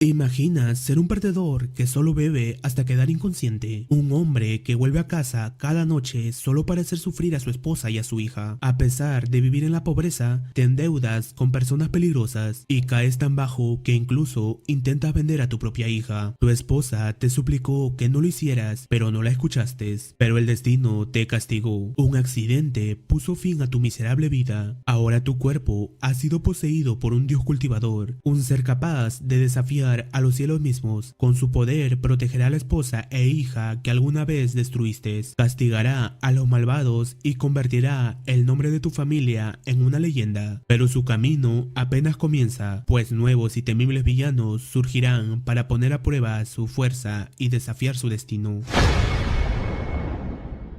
Imagina ser un perdedor que solo bebe hasta quedar inconsciente. Un hombre que vuelve a casa cada noche solo para hacer sufrir a su esposa y a su hija. A pesar de vivir en la pobreza, te endeudas con personas peligrosas y caes tan bajo que incluso intentas vender a tu propia hija. Tu esposa te suplicó que no lo hicieras, pero no la escuchaste. Pero el destino te castigó. Un accidente puso fin a tu miserable vida. Ahora tu cuerpo ha sido poseído por un dios cultivador, un ser capaz de desafiar a los cielos mismos. Con su poder protegerá a la esposa e hija que alguna vez destruiste, castigará a los malvados y convertirá el nombre de tu familia en una leyenda. Pero su camino apenas comienza, pues nuevos y temibles villanos surgirán para poner a prueba su fuerza y desafiar su destino.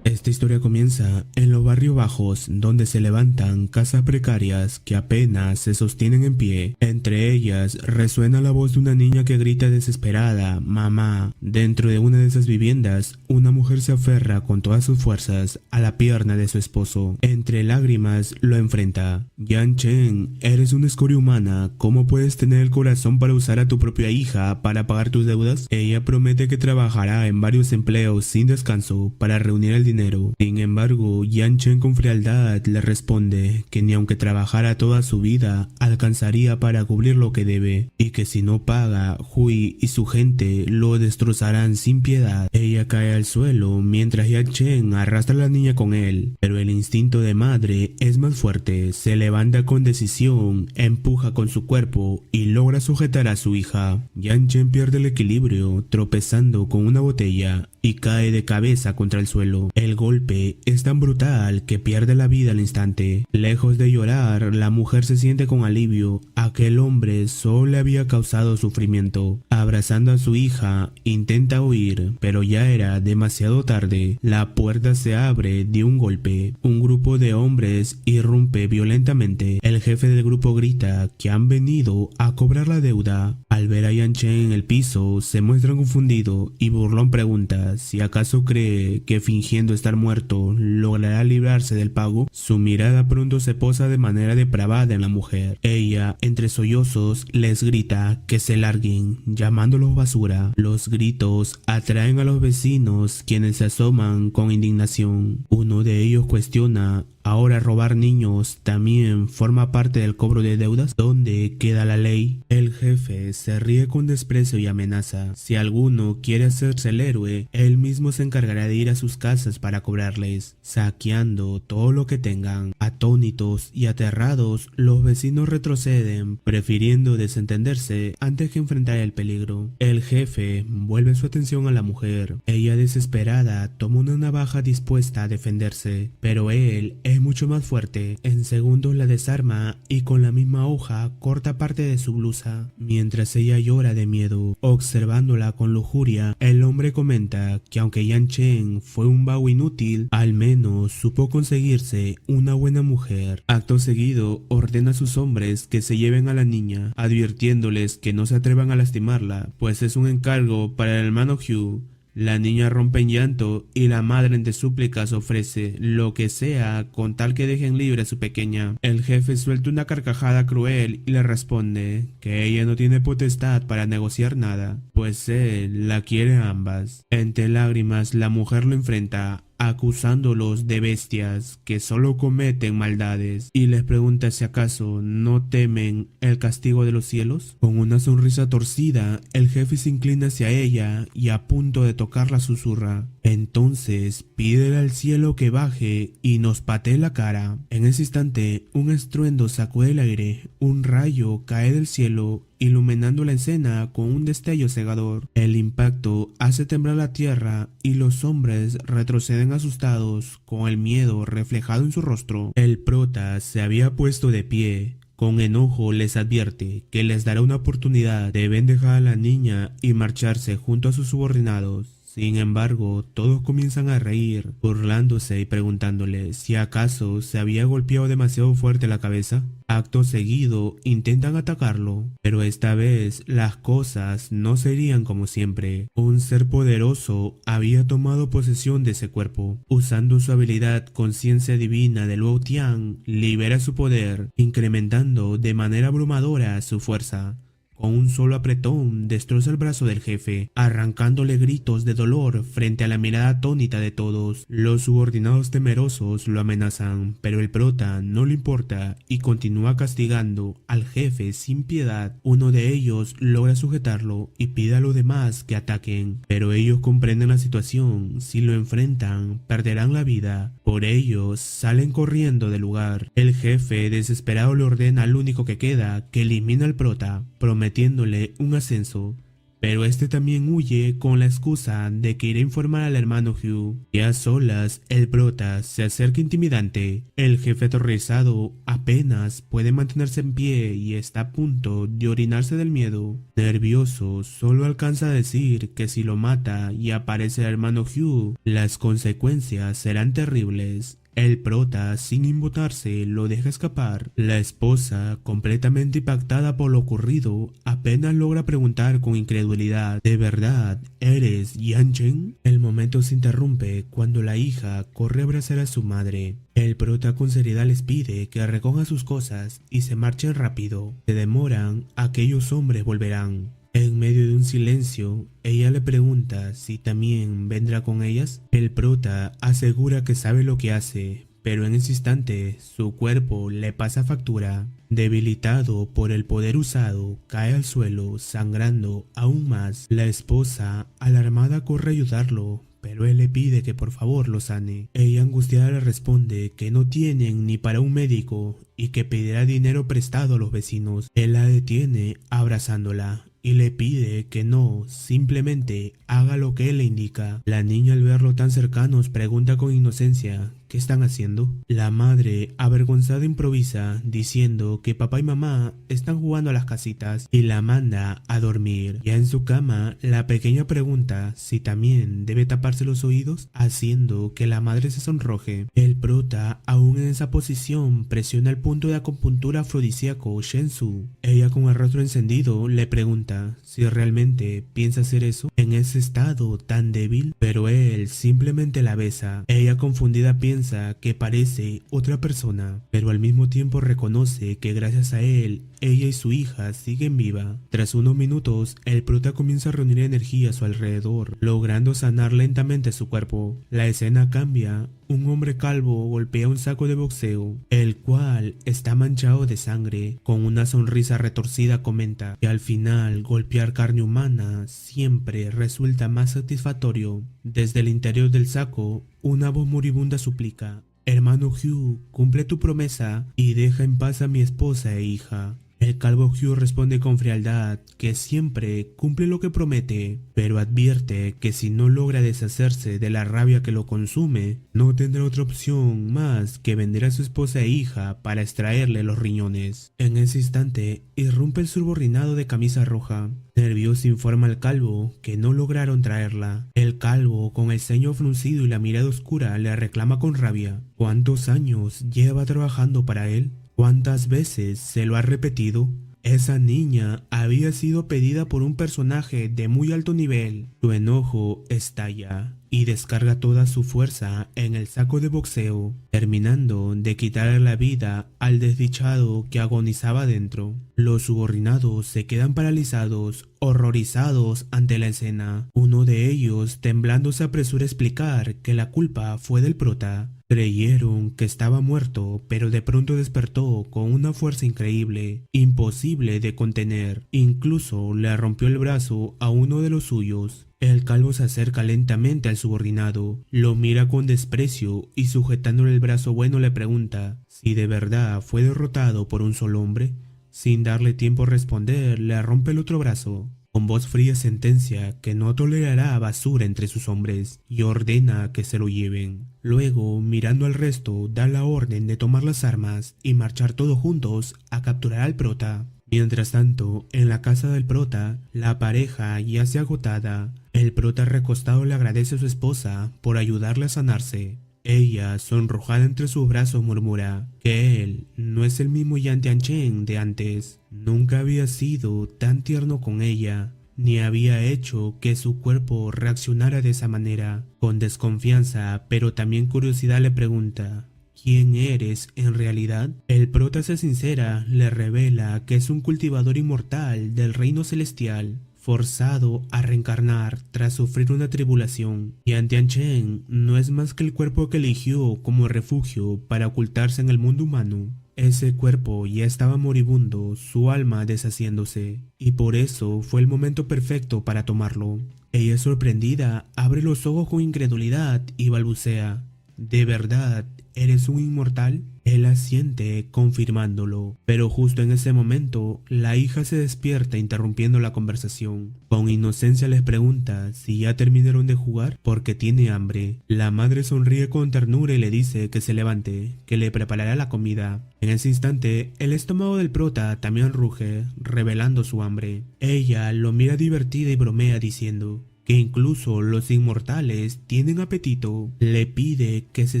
Esta historia comienza en los barrios bajos, donde se levantan casas precarias que apenas se sostienen en pie. Entre ellas resuena la voz de una niña que grita desesperada: "Mamá". Dentro de una de esas viviendas, una mujer se aferra con todas sus fuerzas a la pierna de su esposo. Entre lágrimas lo enfrenta: "Yan Chen, eres una escoria humana. ¿Cómo puedes tener el corazón para usar a tu propia hija para pagar tus deudas?". Ella promete que trabajará en varios empleos sin descanso para reunir el dinero. Sin embargo, Yan Chen con frialdad le responde que ni aunque trabajara toda su vida alcanzaría para cubrir lo que debe, y que si no paga, Hui y su gente lo destrozarán sin piedad. Ella cae al suelo mientras Yan Chen arrastra a la niña con él, pero el instinto de madre es más fuerte. Se levanta con decisión, empuja con su cuerpo y logra sujetar a su hija. Yan Chen pierde el equilibrio tropezando con una botella y cae de cabeza contra el suelo. El golpe es tan brutal que pierde la vida al instante. Lejos de llorar, la mujer se siente con alivio. Aquel hombre solo le había causado sufrimiento. Abrazando a su hija, intenta huir, pero ya era demasiado tarde. La puerta se abre de un golpe. Un grupo de hombres irrumpe violentamente. El jefe del grupo grita que han venido a cobrar la deuda. Al ver a Yan Chen en el piso, se muestra confundido y burlón pregunta si acaso cree que fingiendo estar muerto logrará librarse del pago. Su mirada pronto se posa de manera depravada en la mujer. Ella, entre sollozos, les grita que se larguen, llamándolos basura. Los gritos atraen a los vecinos, quienes se asoman con indignación. Uno de ellos cuestiona: ¿ahora robar niños también forma parte del cobro de deudas? ¿Dónde queda la ley? El jefe se ríe con desprecio y amenaza: si alguno quiere hacerse el héroe, él mismo se encargará de ir a sus casas para cobrarles, saqueando todo lo que tengan. Atónitos y aterrados, los vecinos retroceden, prefiriendo desentenderse antes que enfrentar el peligro. El jefe vuelve su atención a la mujer. Ella, desesperada, toma una navaja dispuesta a defenderse, pero él es mucho más fuerte. En segundos la desarma y con la misma hoja corta parte de su blusa. Mientras ella llora de miedo, observándola con lujuria, el hombre comenta que aunque Yan Chen fue un vago inútil, al menos supo conseguirse una buena mujer. Acto seguido, ordena a sus hombres que se lleven a la niña, advirtiéndoles que no se atrevan a lastimarla, pues es un encargo para el hermano Hugh. La niña rompe en llanto y la madre, entre súplicas, ofrece lo que sea con tal que dejen libre a su pequeña. El jefe suelta una carcajada cruel y le responde que ella no tiene potestad para negociar nada, pues él la quiere a ambas. Entre lágrimas, la mujer lo enfrenta, acusándolos de bestias que solo cometen maldades, y les pregunta si acaso no temen el castigo de los cielos. Con una sonrisa torcida, el jefe se inclina hacia ella y, a punto de tocarla, susurra: entonces pídele al cielo que baje y nos patee la cara. En ese instante, un estruendo sacude el aire, un rayo cae del cielo, iluminando la escena con un destello cegador. El impacto hace temblar la tierra y los hombres retroceden asustados, con el miedo reflejado en su rostro. El prota se había puesto de pie. Con enojo les advierte que les dará una oportunidad. Deben dejar a la niña y marcharse junto a sus subordinados. Sin embargo, todos comienzan a reír, burlándose y preguntándole si acaso se había golpeado demasiado fuerte la cabeza. Acto seguido, intentan atacarlo, pero esta vez las cosas no serían como siempre. Un ser poderoso había tomado posesión de ese cuerpo. Usando su habilidad conciencia divina de Luo Tian, libera su poder, incrementando de manera abrumadora su fuerza. con un solo apretón destroza el brazo del jefe, arrancándole gritos de dolor frente a la mirada atónita de todos. Los subordinados temerosos lo amenazan, pero el prota no le importa y continúa castigando al jefe sin piedad. Uno de ellos logra sujetarlo y pide a los demás que ataquen, pero ellos comprenden la situación. Si lo enfrentan, perderán la vida. Por ello, salen corriendo del lugar. El jefe, desesperado, le ordena al único que queda que elimine al prota, prometiéndole un ascenso. Pero este también huye con la excusa de que irá a informar al hermano Hugh. Y a solas, el prota se acerca intimidante. El jefe aterrorizado apenas puede mantenerse en pie y está a punto de orinarse del miedo. Nervioso, solo alcanza a decir que si lo mata y aparece el hermano Hugh, las consecuencias serán terribles. El prota, sin inmutarse, lo deja escapar. La esposa, completamente impactada por lo ocurrido, apenas logra preguntar con incredulidad: ¿de verdad eres Yan Chen? El momento se interrumpe cuando la hija corre a abrazar a su madre. El prota con seriedad les pide que recojan sus cosas y se marchen rápido. Se demoran, aquellos hombres volverán. En medio de un silencio, ella le pregunta si también vendrá con ellas. El prota asegura que sabe lo que hace, pero en ese instante su cuerpo le pasa factura. Debilitado por el poder usado, cae al suelo, sangrando aún más. La esposa, alarmada, corre a ayudarlo, pero él le pide que por favor lo sane. Ella, angustiada, le responde que no tienen ni para un médico y que pedirá dinero prestado a los vecinos. Él la detiene abrazándola y le pide que no, simplemente haga lo que él le indica. La niña, al verlo tan cercanos, pregunta con inocencia: ¿qué están haciendo? La madre, avergonzada, improvisa diciendo que papá y mamá están jugando a las casitas y la manda a dormir. Ya en su cama, la pequeña pregunta si también debe taparse los oídos, haciendo que la madre se sonroje. El prota, aún en esa posición, presiona el punto de acupuntura afrodisíaco Shensu. Ella, con el rostro encendido, le pregunta si realmente piensa hacer eso en ese estado tan débil, pero él simplemente la besa. Ella, confundida, piensa que parece otra persona, pero al mismo tiempo reconoce que gracias a él, ella y su hija siguen viva. Tras unos minutos, el prota comienza a reunir energía a su alrededor, logrando sanar lentamente su cuerpo. La escena cambia. Un hombre calvo golpea un saco de boxeo, el cual está manchado de sangre. Con una sonrisa retorcida comenta que al final golpear carne humana siempre resulta más satisfactorio. Desde el interior del saco, una voz moribunda suplica: hermano Hugh, cumple tu promesa y deja en paz a mi esposa e hija. El calvo Hugh responde con frialdad que siempre cumple lo que promete, pero advierte que si no logra deshacerse de la rabia que lo consume, no tendrá otra opción más que vender a su esposa e hija para extraerle los riñones. En ese instante, irrumpe el subordinado de camisa roja. Nervioso, informa al calvo que no lograron traerla. El calvo, con el ceño fruncido y la mirada oscura, le reclama con rabia: ¿cuántos años lleva trabajando para él? ¿Cuántas veces se lo ha repetido? Esa niña había sido pedida por un personaje de muy alto nivel. Su enojo estalla y descarga toda su fuerza en el saco de boxeo, terminando de quitarle la vida al desdichado que agonizaba dentro. Los subordinados se quedan paralizados, horrorizados ante la escena. Uno de ellos, temblando, se apresura a explicar que la culpa fue del prota. Creyeron que estaba muerto, pero de pronto despertó con una fuerza increíble, imposible de contener. Incluso le rompió el brazo a uno de los suyos. El calvo se acerca lentamente al subordinado, lo mira con desprecio y, sujetándole el brazo bueno, le pregunta si de verdad fue derrotado por un solo hombre. Sin darle tiempo a responder, le rompe el otro brazo. Con voz fría sentencia que no tolerará basura entre sus hombres y ordena que se lo lleven. Luego, mirando al resto, da la orden de tomar las armas y marchar todos juntos a capturar al prota. Mientras tanto, en la casa del prota, la pareja yace agotada. El prota, recostado, le agradece a su esposa por ayudarle a sanarse. Ella, sonrojada entre sus brazos, murmura que él no es el mismo Yan Tianchen de antes. Nunca había sido tan tierno con ella, ni había hecho que su cuerpo reaccionara de esa manera. Con desconfianza, pero también curiosidad, le pregunta: ¿quién eres en realidad? El prota se sincera, le revela que es un cultivador inmortal del reino celestial, forzado a reencarnar tras sufrir una tribulación. Yan Tianchen no es más que el cuerpo que eligió como refugio para ocultarse en el mundo humano. Ese cuerpo ya estaba moribundo, su alma deshaciéndose, y por eso fue el momento perfecto para tomarlo. Ella, sorprendida, abre los ojos con incredulidad y balbucea: ¿de verdad eres un inmortal? Él asiente, confirmándolo, pero justo en ese momento, la hija se despierta interrumpiendo la conversación. Con inocencia les pregunta si ya terminaron de jugar porque tiene hambre. La madre sonríe con ternura y le dice que se levante, que le preparará la comida. En ese instante, el estómago del prota también ruge, revelando su hambre. Ella lo mira divertida y bromea diciendo que incluso los inmortales tienen apetito. Le pide que se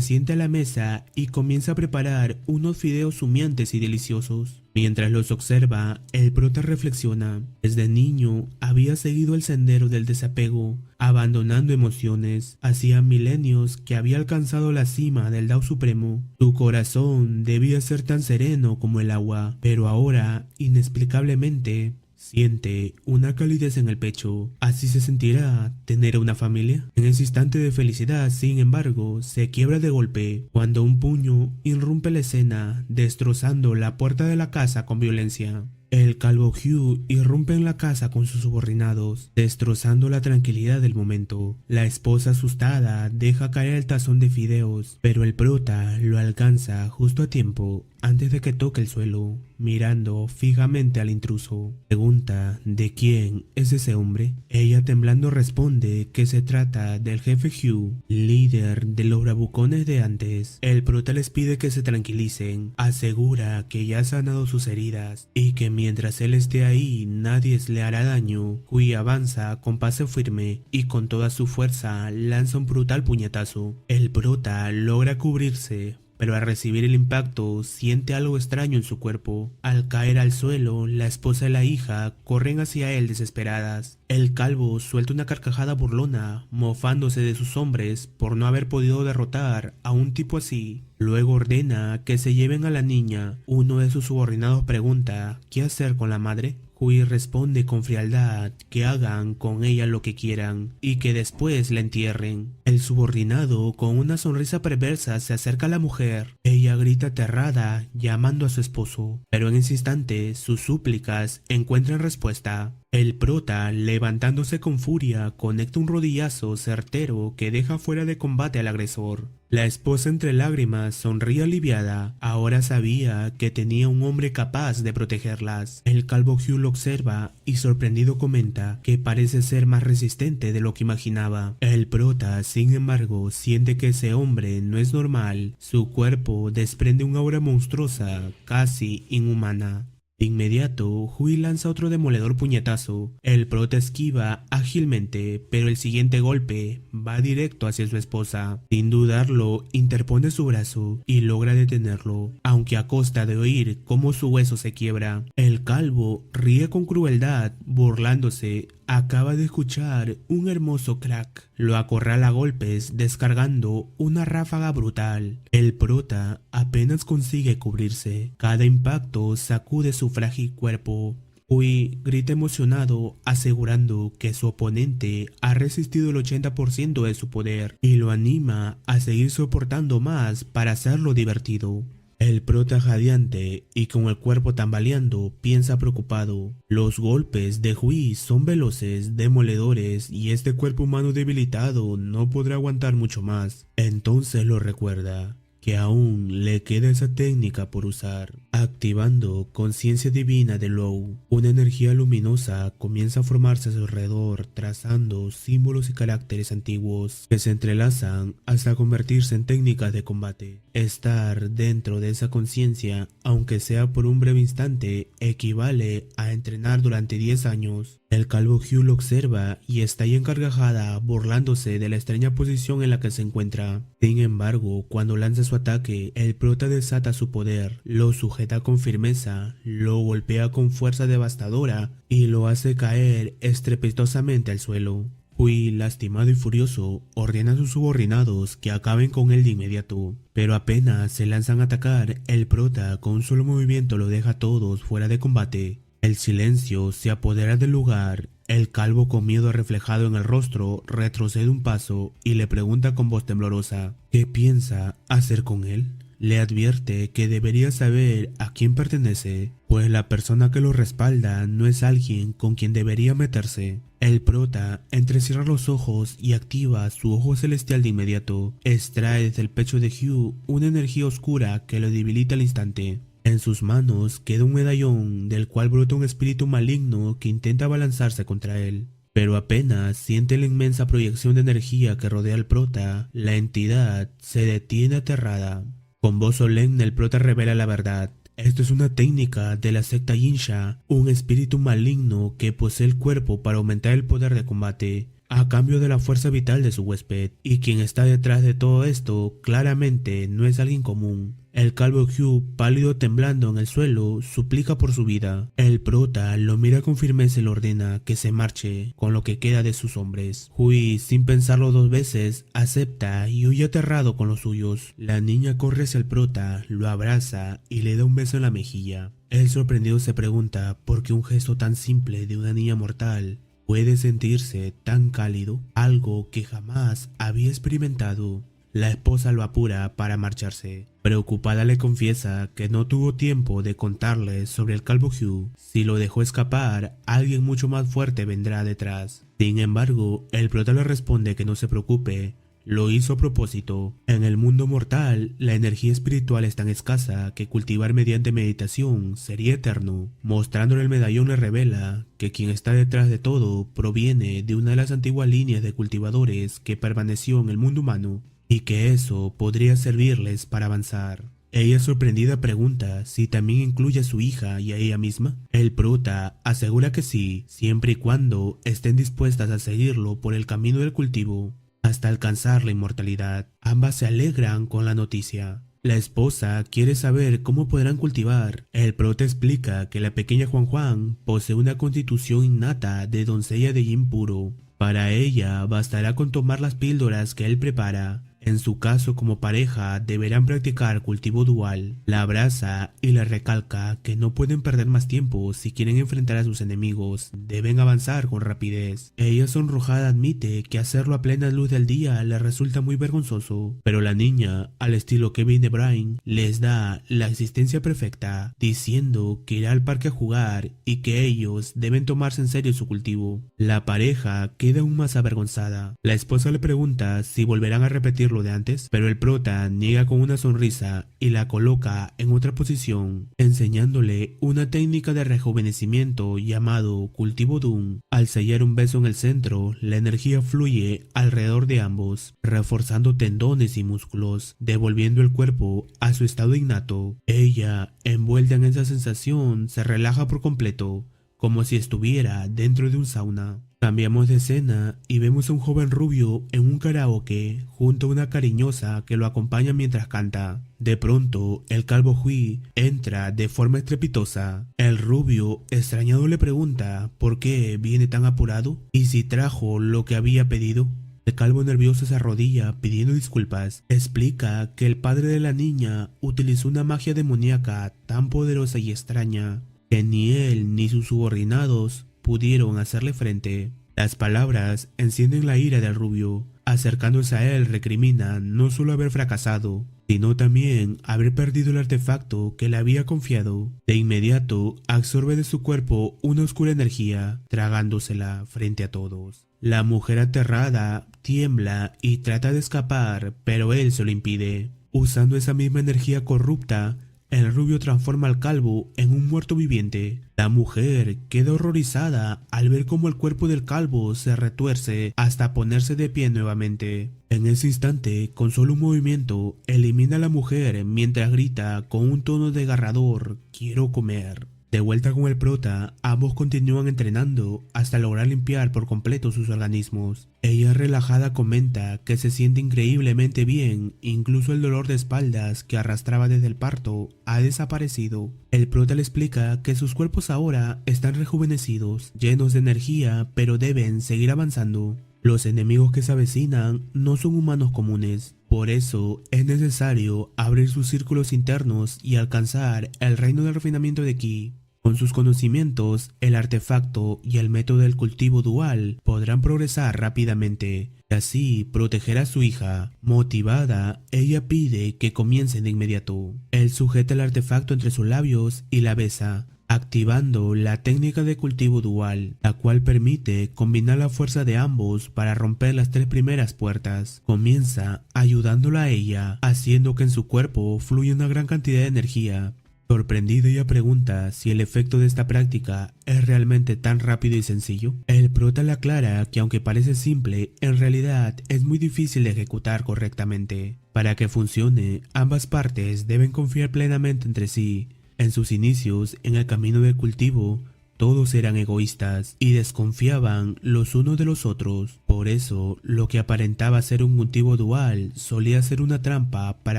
siente a la mesa y comienza a preparar unos fideos humeantes y deliciosos. Mientras los observa, el prota reflexiona. Desde niño había seguido el sendero del desapego, abandonando emociones. Hacía milenios que había alcanzado la cima del Dao Supremo. Su corazón debía ser tan sereno como el agua, pero ahora, inexplicablemente, siente una calidez en el pecho. ¿Así se sentirá tener una familia? En ese instante de felicidad, sin embargo, se quiebra de golpe cuando un puño irrumpe la escena, destrozando la puerta de la casa con violencia. El calvo Hugh irrumpe en la casa con sus subordinados, destrozando la tranquilidad del momento. La esposa, asustada, deja caer el tazón de fideos, pero el prota lo alcanza justo a tiempo antes de que toque el suelo, mirando fijamente al intruso. Pregunta de quién es ese hombre. Ella, temblando, responde que se trata del jefe Hugh, líder de los bravucones de antes. El prota les pide que se tranquilicen, asegura que ya ha sanado sus heridas y que mientras él esté ahí nadie le hará daño. Hugh avanza con paso firme y con toda su fuerza lanza un brutal puñetazo. El prota logra cubrirse, pero al recibir el impacto siente algo extraño en su cuerpo. Al caer al suelo, la esposa y la hija corren hacia él desesperadas. El calvo suelta una carcajada burlona, mofándose de sus hombres por no haber podido derrotar a un tipo así. Luego ordena que se lleven a la niña. Uno de sus subordinados pregunta ¿qué hacer con la madre? Hui responde con frialdad que hagan con ella lo que quieran y que después la entierren. El subordinado, con una sonrisa perversa, se acerca a la mujer. Ella grita aterrada, llamando a su esposo, pero en ese instante sus súplicas encuentran respuesta. El prota, levantándose con furia, conecta un rodillazo certero que deja fuera de combate al agresor. La esposa, entre lágrimas, sonríe aliviada. Ahora sabía que tenía un hombre capaz de protegerlas. El calvo Hugh lo observa y sorprendido comenta que parece ser más resistente de lo que imaginaba. El prota, sin embargo, siente que ese hombre no es normal. Su cuerpo desprende una aura monstruosa, casi inhumana. De inmediato, Hui lanza otro demoledor puñetazo. El prota esquiva ágilmente, pero el siguiente golpe va directo hacia su esposa. Sin dudarlo, interpone su brazo y logra detenerlo, aunque a costa de oír cómo su hueso se quiebra. El calvo ríe con crueldad, burlándose. Acaba de escuchar un hermoso crack. Lo acorrala a golpes, descargando una ráfaga brutal. El prota apenas consigue cubrirse. Cada impacto sacude su frágil cuerpo. Hui grita emocionado, asegurando que su oponente ha resistido el 80% de su poder y lo anima a seguir soportando más para hacerlo divertido. El prota, jadeante y con el cuerpo tambaleando, piensa preocupado. Los golpes de Hui son veloces, demoledores, y este cuerpo humano debilitado no podrá aguantar mucho más. Entonces lo recuerda que aún le queda esa técnica por usar. Activando conciencia divina de Lou, una energía luminosa comienza a formarse a su alrededor, trazando símbolos y caracteres antiguos que se entrelazan hasta convertirse en técnicas de combate. Estar dentro de esa conciencia, aunque sea por un breve instante, equivale a entrenar durante 10 años. El calvo Hugh lo observa y está ahí en carcajada, burlándose de la extraña posición en la que se encuentra. Sin embargo, cuando lanza su ataque, el prota desata su poder, lo sujeta con firmeza, lo golpea con fuerza devastadora y lo hace caer estrepitosamente al suelo. Hui, lastimado y furioso, ordena a sus subordinados que acaben con él de inmediato. Pero apenas se lanzan a atacar, el prota con un solo movimiento lo deja a todos fuera de combate. El silencio se apodera del lugar. El calvo, con miedo reflejado en el rostro, retrocede un paso y le pregunta con voz temblorosa ¿qué piensa hacer con él? Le advierte que debería saber a quién pertenece, pues la persona que lo respalda no es alguien con quien debería meterse. El prota entrecierra los ojos y activa su ojo celestial de inmediato. Extrae desde el pecho de Hugh una energía oscura que lo debilita al instante. En sus manos queda un medallón del cual brota un espíritu maligno que intenta abalanzarse contra él. Pero apenas siente la inmensa proyección de energía que rodea al prota, la entidad se detiene aterrada. Con voz solemne el prota revela la verdad. Esto es una técnica de la secta Yinsha, un espíritu maligno que posee el cuerpo para aumentar el poder de combate, a cambio de la fuerza vital de su huésped, y quien está detrás de todo esto claramente no es alguien común. El calvo Hugh, pálido temblando en el suelo, suplica por su vida. El prota lo mira con firmeza y le ordena que se marche con lo que queda de sus hombres. Hui, sin pensarlo dos veces, acepta y huye aterrado con los suyos. La niña corre hacia el prota, lo abraza y le da un beso en la mejilla. El sorprendido se pregunta por qué un gesto tan simple de una niña mortal puede sentirse tan cálido, algo que jamás había experimentado. La esposa lo apura para marcharse. Preocupada le confiesa que no tuvo tiempo de contarle sobre el calvo Hugh. Si lo dejó escapar, alguien mucho más fuerte vendrá detrás. Sin embargo, el prota le responde que no se preocupe. Lo hizo a propósito. En el mundo mortal, la energía espiritual es tan escasa que cultivar mediante meditación sería eterno. Mostrándole el medallón le revela que quien está detrás de todo proviene de una de las antiguas líneas de cultivadores que permaneció en el mundo humano, y que eso podría servirles para avanzar. Ella, sorprendida, pregunta si también incluye a su hija y a ella misma. El prota asegura que sí, siempre y cuando estén dispuestas a seguirlo por el camino del cultivo hasta alcanzar la inmortalidad. Ambas se alegran con la noticia. La esposa quiere saber cómo podrán cultivar. El prota explica que la pequeña Juan posee una constitución innata de doncella de yin puro. Para ella bastará con tomar las píldoras que él prepara. En su caso, como pareja, deberán practicar cultivo dual. La abraza y le recalca que no pueden perder más tiempo si quieren enfrentar a sus enemigos. Deben avanzar con rapidez. Ella, sonrojada, admite que hacerlo a plena luz del día le resulta muy vergonzoso. Pero la niña, al estilo Kevin De Bruyne, les da la existencia perfecta, diciendo que irá al parque a jugar y que ellos deben tomarse en serio su cultivo. La pareja queda aún más avergonzada. La esposa le pregunta si volverán a repetir lo de antes, pero el prota niega con una sonrisa y la coloca en otra posición, enseñándole una técnica de rejuvenecimiento llamado cultivo Dun. Al sellar un beso en el centro, la energía fluye alrededor de ambos, reforzando tendones y músculos, devolviendo el cuerpo a su estado innato. Ella, envuelta en esa sensación, se relaja por completo, como si estuviera dentro de un sauna. Cambiamos de escena y vemos a un joven rubio en un karaoke junto a una cariñosa que lo acompaña mientras canta. De pronto, el calvo Hui entra de forma estrepitosa. El rubio, extrañado, le pregunta por qué viene tan apurado y si trajo lo que había pedido. El calvo, nervioso, se arrodilla pidiendo disculpas. Explica que el padre de la niña utilizó una magia demoníaca tan poderosa y extraña que ni él ni sus subordinados pudieron hacerle frente. Las palabras encienden la ira del rubio. Acercándose a él, recrimina no solo haber fracasado, sino también haber perdido el artefacto que le había confiado. De inmediato, absorbe de su cuerpo una oscura energía, tragándosela frente a todos. La mujer, aterrada, tiembla y trata de escapar, pero él se lo impide. Usando esa misma energía corrupta, el rubio transforma al calvo en un muerto viviente. La mujer queda horrorizada al ver cómo el cuerpo del calvo se retuerce hasta ponerse de pie nuevamente. En ese instante, con solo un movimiento, elimina a la mujer mientras grita con un tono desgarrador: "Quiero comer". De vuelta con el prota, ambos continúan entrenando hasta lograr limpiar por completo sus organismos. Ella, relajada, comenta que se siente increíblemente bien, incluso el dolor de espaldas que arrastraba desde el parto ha desaparecido. El prota le explica que sus cuerpos ahora están rejuvenecidos, llenos de energía, pero deben seguir avanzando. Los enemigos que se avecinan no son humanos comunes. Por eso es necesario abrir sus círculos internos y alcanzar el reino del refinamiento de Ki. Con sus conocimientos, el artefacto y el método del cultivo dual podrán progresar rápidamente y así proteger a su hija. Motivada, ella pide que comiencen de inmediato. Él sujeta el artefacto entre sus labios y la besa, activando la técnica de cultivo dual, la cual permite combinar la fuerza de ambos para romper las 3 primeras puertas. Comienza ayudándola a ella, haciendo que en su cuerpo fluya una gran cantidad de energía. Sorprendida, ella pregunta si el efecto de esta práctica es realmente tan rápido y sencillo. El prota le aclara que aunque parece simple, en realidad es muy difícil de ejecutar correctamente. Para que funcione, ambas partes deben confiar plenamente entre sí. En sus inicios, en el camino del cultivo, todos eran egoístas y desconfiaban los unos de los otros. Por eso, lo que aparentaba ser un cultivo dual solía ser una trampa para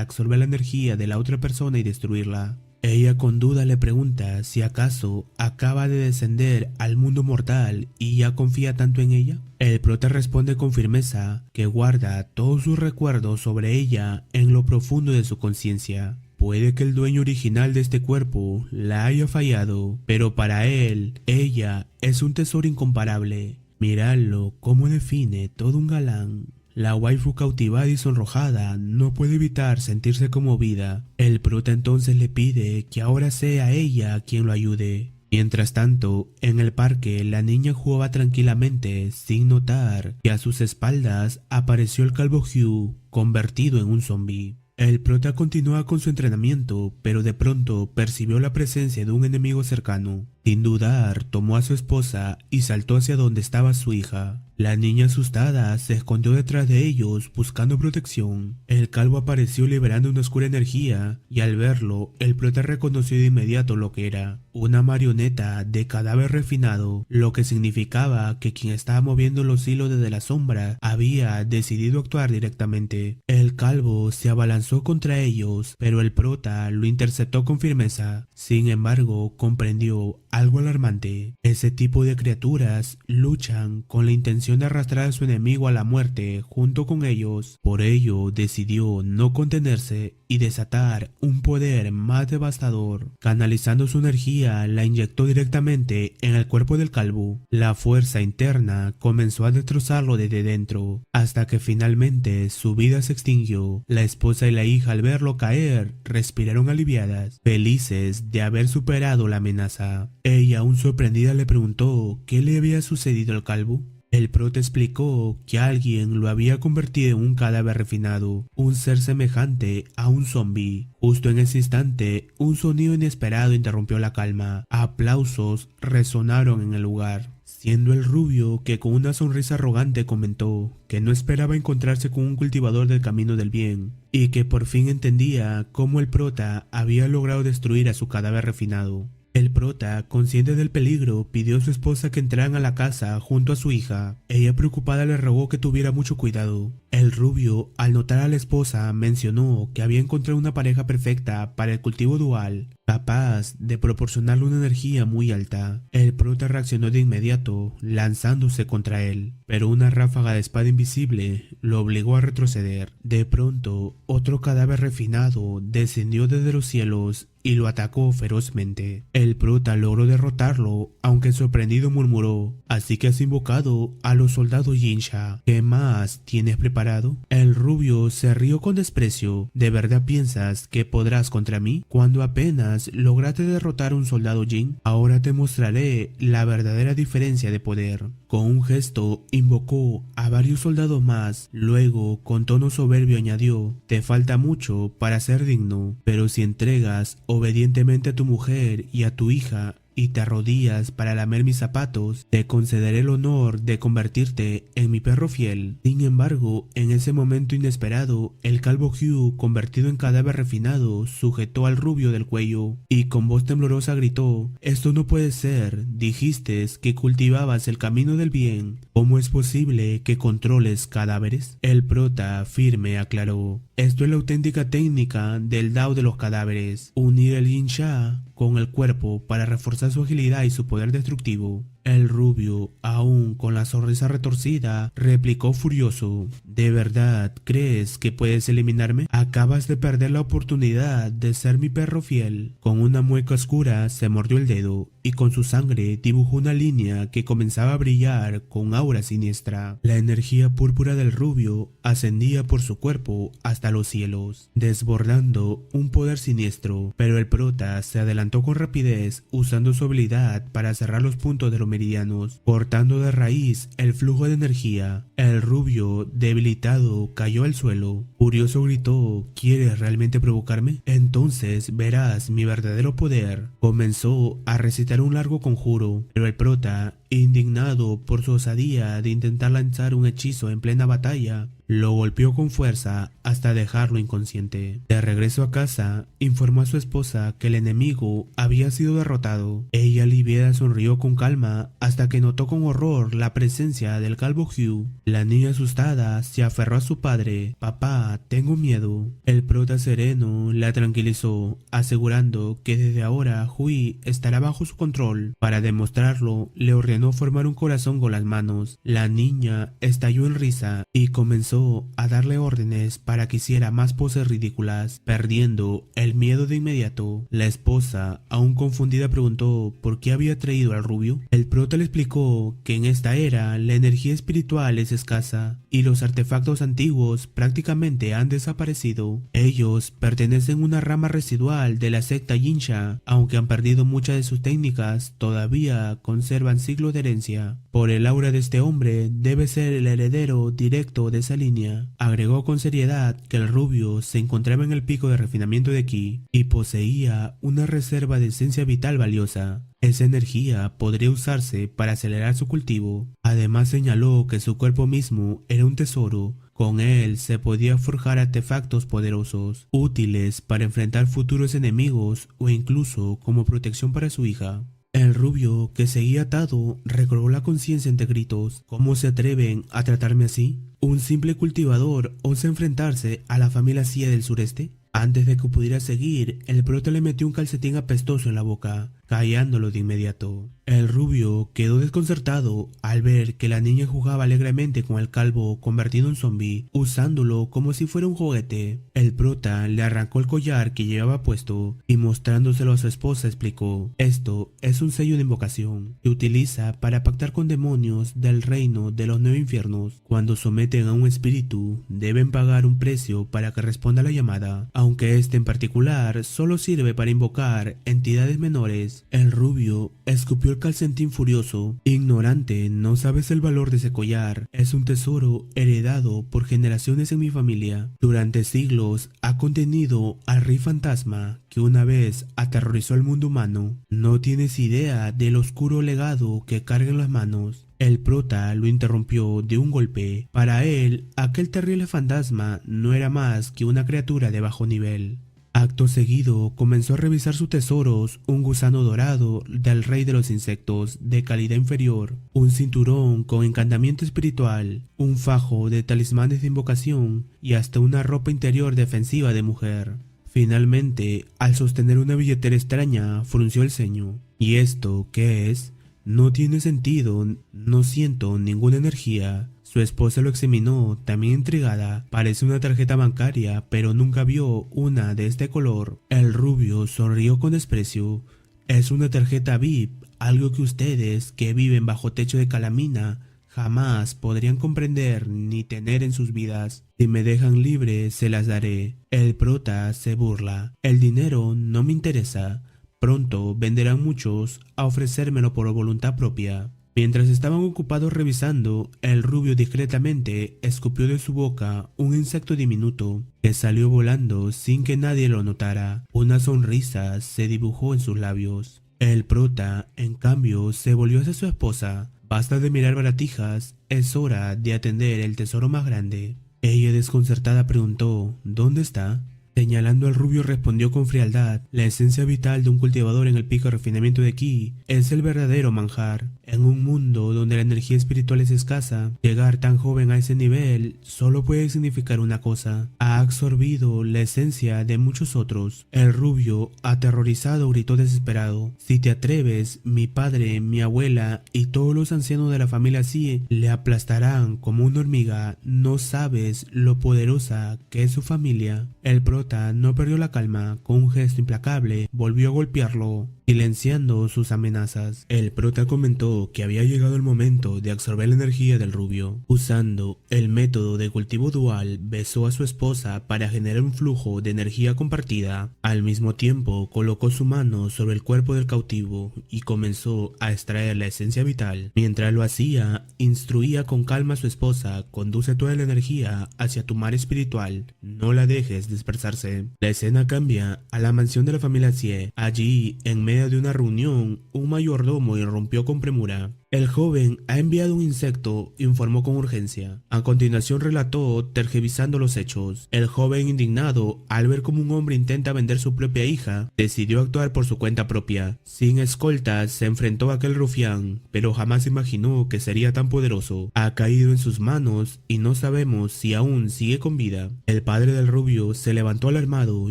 absorber la energía de la otra persona y destruirla. Ella con duda le pregunta si acaso acaba de descender al mundo mortal y ya confía tanto en ella. El prota responde con firmeza que guarda todos sus recuerdos sobre ella en lo profundo de su conciencia. Puede que el dueño original de este cuerpo la haya fallado, pero para él, ella es un tesoro incomparable. Miradlo cómo define todo un galán. La waifu cautivada y sonrojada no puede evitar sentirse conmovida. El prota entonces le pide que ahora sea ella quien lo ayude. Mientras tanto, en el parque la niña jugaba tranquilamente sin notar que a sus espaldas apareció el calvo Hugh convertido en un zombi. El prota continúa con su entrenamiento, pero de pronto percibió la presencia de un enemigo cercano. Sin dudar, tomó a su esposa y saltó hacia donde estaba su hija. La niña asustada se escondió detrás de ellos buscando protección. El calvo apareció liberando una oscura energía y al verlo, el prota reconoció de inmediato lo que era. Una marioneta de cadáver refinado, lo que significaba que quien estaba moviendo los hilos desde la sombra había decidido actuar directamente. El calvo se abalanzó contra ellos, pero el prota lo interceptó con firmeza. Sin embargo, comprendió algo alarmante. Ese tipo de criaturas luchan con la intención de arrastrar a su enemigo a la muerte junto con ellos. Por ello, decidió no contenerse y desatar un poder más devastador. Canalizando su energía, la inyectó directamente en el cuerpo del calvo. La fuerza interna comenzó a destrozarlo desde dentro, hasta que finalmente su vida se extinguió. La esposa y la hija al verlo caer, respiraron aliviadas, felices de haber superado la amenaza. Ella, aún sorprendida, le preguntó qué le había sucedido al calvo. El prota explicó que alguien lo había convertido en un cadáver refinado, un ser semejante a un zombi. Justo en ese instante, un sonido inesperado interrumpió la calma. Aplausos resonaron en el lugar, siendo el rubio que con una sonrisa arrogante comentó que no esperaba encontrarse con un cultivador del camino del bien y que por fin entendía cómo el prota había logrado destruir a su cadáver refinado. El prota, consciente del peligro, pidió a su esposa que entraran a la casa junto a su hija. Ella, preocupada, le rogó que tuviera mucho cuidado. El rubio, al notar a la esposa, mencionó que había encontrado una pareja perfecta para el cultivo dual, capaz de proporcionarle una energía muy alta. El prota reaccionó de inmediato, lanzándose contra él, pero una ráfaga de espada invisible lo obligó a retroceder. De pronto, otro cadáver refinado descendió desde los cielos y lo atacó ferozmente. El prota logró derrotarlo, aunque sorprendido murmuró: «Así que has invocado a los soldados Jinsha. ¿Qué más tienes preparado?» El rubio se rió con desprecio. «¿De verdad piensas que podrás contra mí? Cuando apenas lograste derrotar a un soldado Jin, ahora te mostraré la verdadera diferencia de poder». Con un gesto invocó a varios soldados más. Luego, con tono soberbio, añadió: «Te falta mucho para ser digno, pero si entregas obedientemente a tu mujer y a tu hija y te arrodillas para lamer mis zapatos, te concederé el honor de convertirte en mi perro fiel». Sin embargo, en ese momento inesperado, el calvo Hugh, convertido en cadáver refinado, sujetó al rubio del cuello y con voz temblorosa gritó: «Esto no puede ser. Dijiste que cultivabas el camino del bien. ¿Cómo es posible que controles cadáveres?». El prota, firme, aclaró: «Esto es la auténtica técnica del Dao de los cadáveres. Unir el Yin Sha con el cuerpo para reforzar su agilidad y su poder destructivo». El rubio, aún con la sonrisa retorcida, replicó furioso: ¿De verdad crees que puedes eliminarme? Acabas de perder la oportunidad de ser mi perro fiel. Con una mueca oscura se mordió el dedo y con su sangre dibujó una línea que comenzaba a brillar con aura siniestra. La energía púrpura del rubio ascendía por su cuerpo hasta los cielos, desbordando un poder siniestro, pero el prota se adelantó con rapidez usando su habilidad para cerrar los puntos de los meridianos, cortando de raíz el flujo de energía. El rubio, debilitado, cayó al suelo. Furioso gritó: ¿Quieres realmente provocarme? Entonces verás mi verdadero poder. Comenzó a recitar un largo conjuro, pero el prota, indignado por su osadía de intentar lanzar un hechizo en plena batalla, lo golpeó con fuerza hasta dejarlo inconsciente. De regreso a casa, informó a su esposa que el enemigo había sido derrotado. Ella, aliviada, sonrió con calma hasta que notó con horror la presencia del calvo Hugh. La niña, asustada, se aferró a su padre. «Papá, tengo miedo». El prota sereno la tranquilizó, asegurando que desde ahora Hugh estará bajo su control. Para demostrarlo, le ordenó formar un corazón con las manos. La niña estalló en risa y comenzó a darle órdenes para que hiciera más poses ridículas, perdiendo el miedo de inmediato. La esposa, aún confundida, preguntó por qué había traído al rubio. El prota le explicó que en esta era la energía espiritual es escasa y los artefactos antiguos prácticamente han desaparecido. Ellos pertenecen a una rama residual de la secta Yinsha, aunque han perdido muchas de sus técnicas, todavía conservan siglos de herencia. Por el aura de este hombre debe ser el heredero directo de esa línea. Agregó con seriedad que el rubio se encontraba en el pico de refinamiento de ki y poseía una reserva de esencia vital valiosa. Esa energía podría usarse para acelerar su cultivo. Además señaló que su cuerpo mismo era un tesoro. Con él se podía forjar artefactos poderosos, útiles para enfrentar futuros enemigos o incluso como protección para su hija. El rubio, que seguía atado, recobró la conciencia entre gritos. ¿Cómo se atreven a tratarme así? ¿Un simple cultivador osa enfrentarse a la familia Xie del sureste? Antes de que pudiera seguir, el prota le metió un calcetín apestoso en la boca, callándolo de inmediato. El rubio quedó desconcertado al ver que la niña jugaba alegremente con el calvo convertido en zombie, usándolo como si fuera un juguete. El prota le arrancó el collar que llevaba puesto y mostrándoselo a su esposa explicó: «Esto es un sello de invocación que utiliza para pactar con demonios del reino de los 9 infiernos. Cuando someten a un espíritu, deben pagar un precio para que responda a la llamada, aunque este en particular solo sirve para invocar entidades menores». El rubio escupió el calcetín furioso. «Ignorante, no sabes el valor de ese collar. Es un tesoro heredado por generaciones en mi familia. Durante siglos ha contenido al rey fantasma que una vez aterrorizó al mundo humano. No tienes idea del oscuro legado que carga en las manos». El prota lo interrumpió de un golpe. Para él, aquel terrible fantasma no era más que una criatura de bajo nivel. Acto seguido, comenzó a revisar sus tesoros: un gusano dorado del rey de los insectos de calidad inferior, un cinturón con encantamiento espiritual, un fajo de talismanes de invocación y hasta una ropa interior defensiva de mujer. Finalmente, al sostener una billetera extraña, frunció el ceño. ¿Y esto qué es? No tiene sentido, no siento ninguna energía. Su esposa lo examinó, también intrigada. Parece una tarjeta bancaria, pero nunca vio una de este color. El rubio sonrió con desprecio. Es una tarjeta VIP, algo que ustedes, que viven bajo techo de calamina, jamás podrían comprender ni tener en sus vidas. Si me dejan libre, se las daré. El prota se burla. El dinero no me interesa. Pronto venderán muchos a ofrecérmelo por voluntad propia. Mientras estaban ocupados revisando, el rubio discretamente escupió de su boca un insecto diminuto que salió volando sin que nadie lo notara. Una sonrisa se dibujó en sus labios. El prota, en cambio, se volvió hacia su esposa. «Basta de mirar baratijas, es hora de atender el tesoro más grande». Ella, desconcertada, preguntó: «¿Dónde está?». Señalando al rubio respondió con frialdad: la esencia vital de un cultivador en el pico de refinamiento de Ki es el verdadero manjar. En un mundo donde la energía espiritual es escasa, llegar tan joven a ese nivel solo puede significar una cosa: ha absorbido la esencia de muchos otros. El rubio, aterrorizado, gritó desesperado: si te atreves, mi padre, mi abuela y todos los ancianos de la familia Xie le aplastarán como una hormiga. No sabes lo poderosa que es su familia. El prota no perdió la calma. Con un gesto implacable volvió a golpearlo, silenciando sus amenazas. El prota comentó que había llegado el momento de absorber la energía del rubio. Usando el método de cultivo dual, besó a su esposa para generar un flujo de energía compartida. Al mismo tiempo, colocó su mano sobre el cuerpo del cautivo y comenzó a extraer la esencia vital. Mientras lo hacía, instruía con calma a su esposa: conduce toda la energía hacia tu mar espiritual, no la dejes dispersarse. La escena cambia a la mansión de la familia Xie. Allí, en medio de una reunión, un mayordomo irrumpió con premura. El joven ha enviado un insecto, informó con urgencia. A continuación relató, tergiversando los hechos. El joven, indignado al ver cómo un hombre intenta vender su propia hija, decidió actuar por su cuenta propia. Sin escoltas se enfrentó a aquel rufián, pero jamás imaginó que sería tan poderoso. Ha caído en sus manos y no sabemos si aún sigue con vida. El padre del rubio se levantó alarmado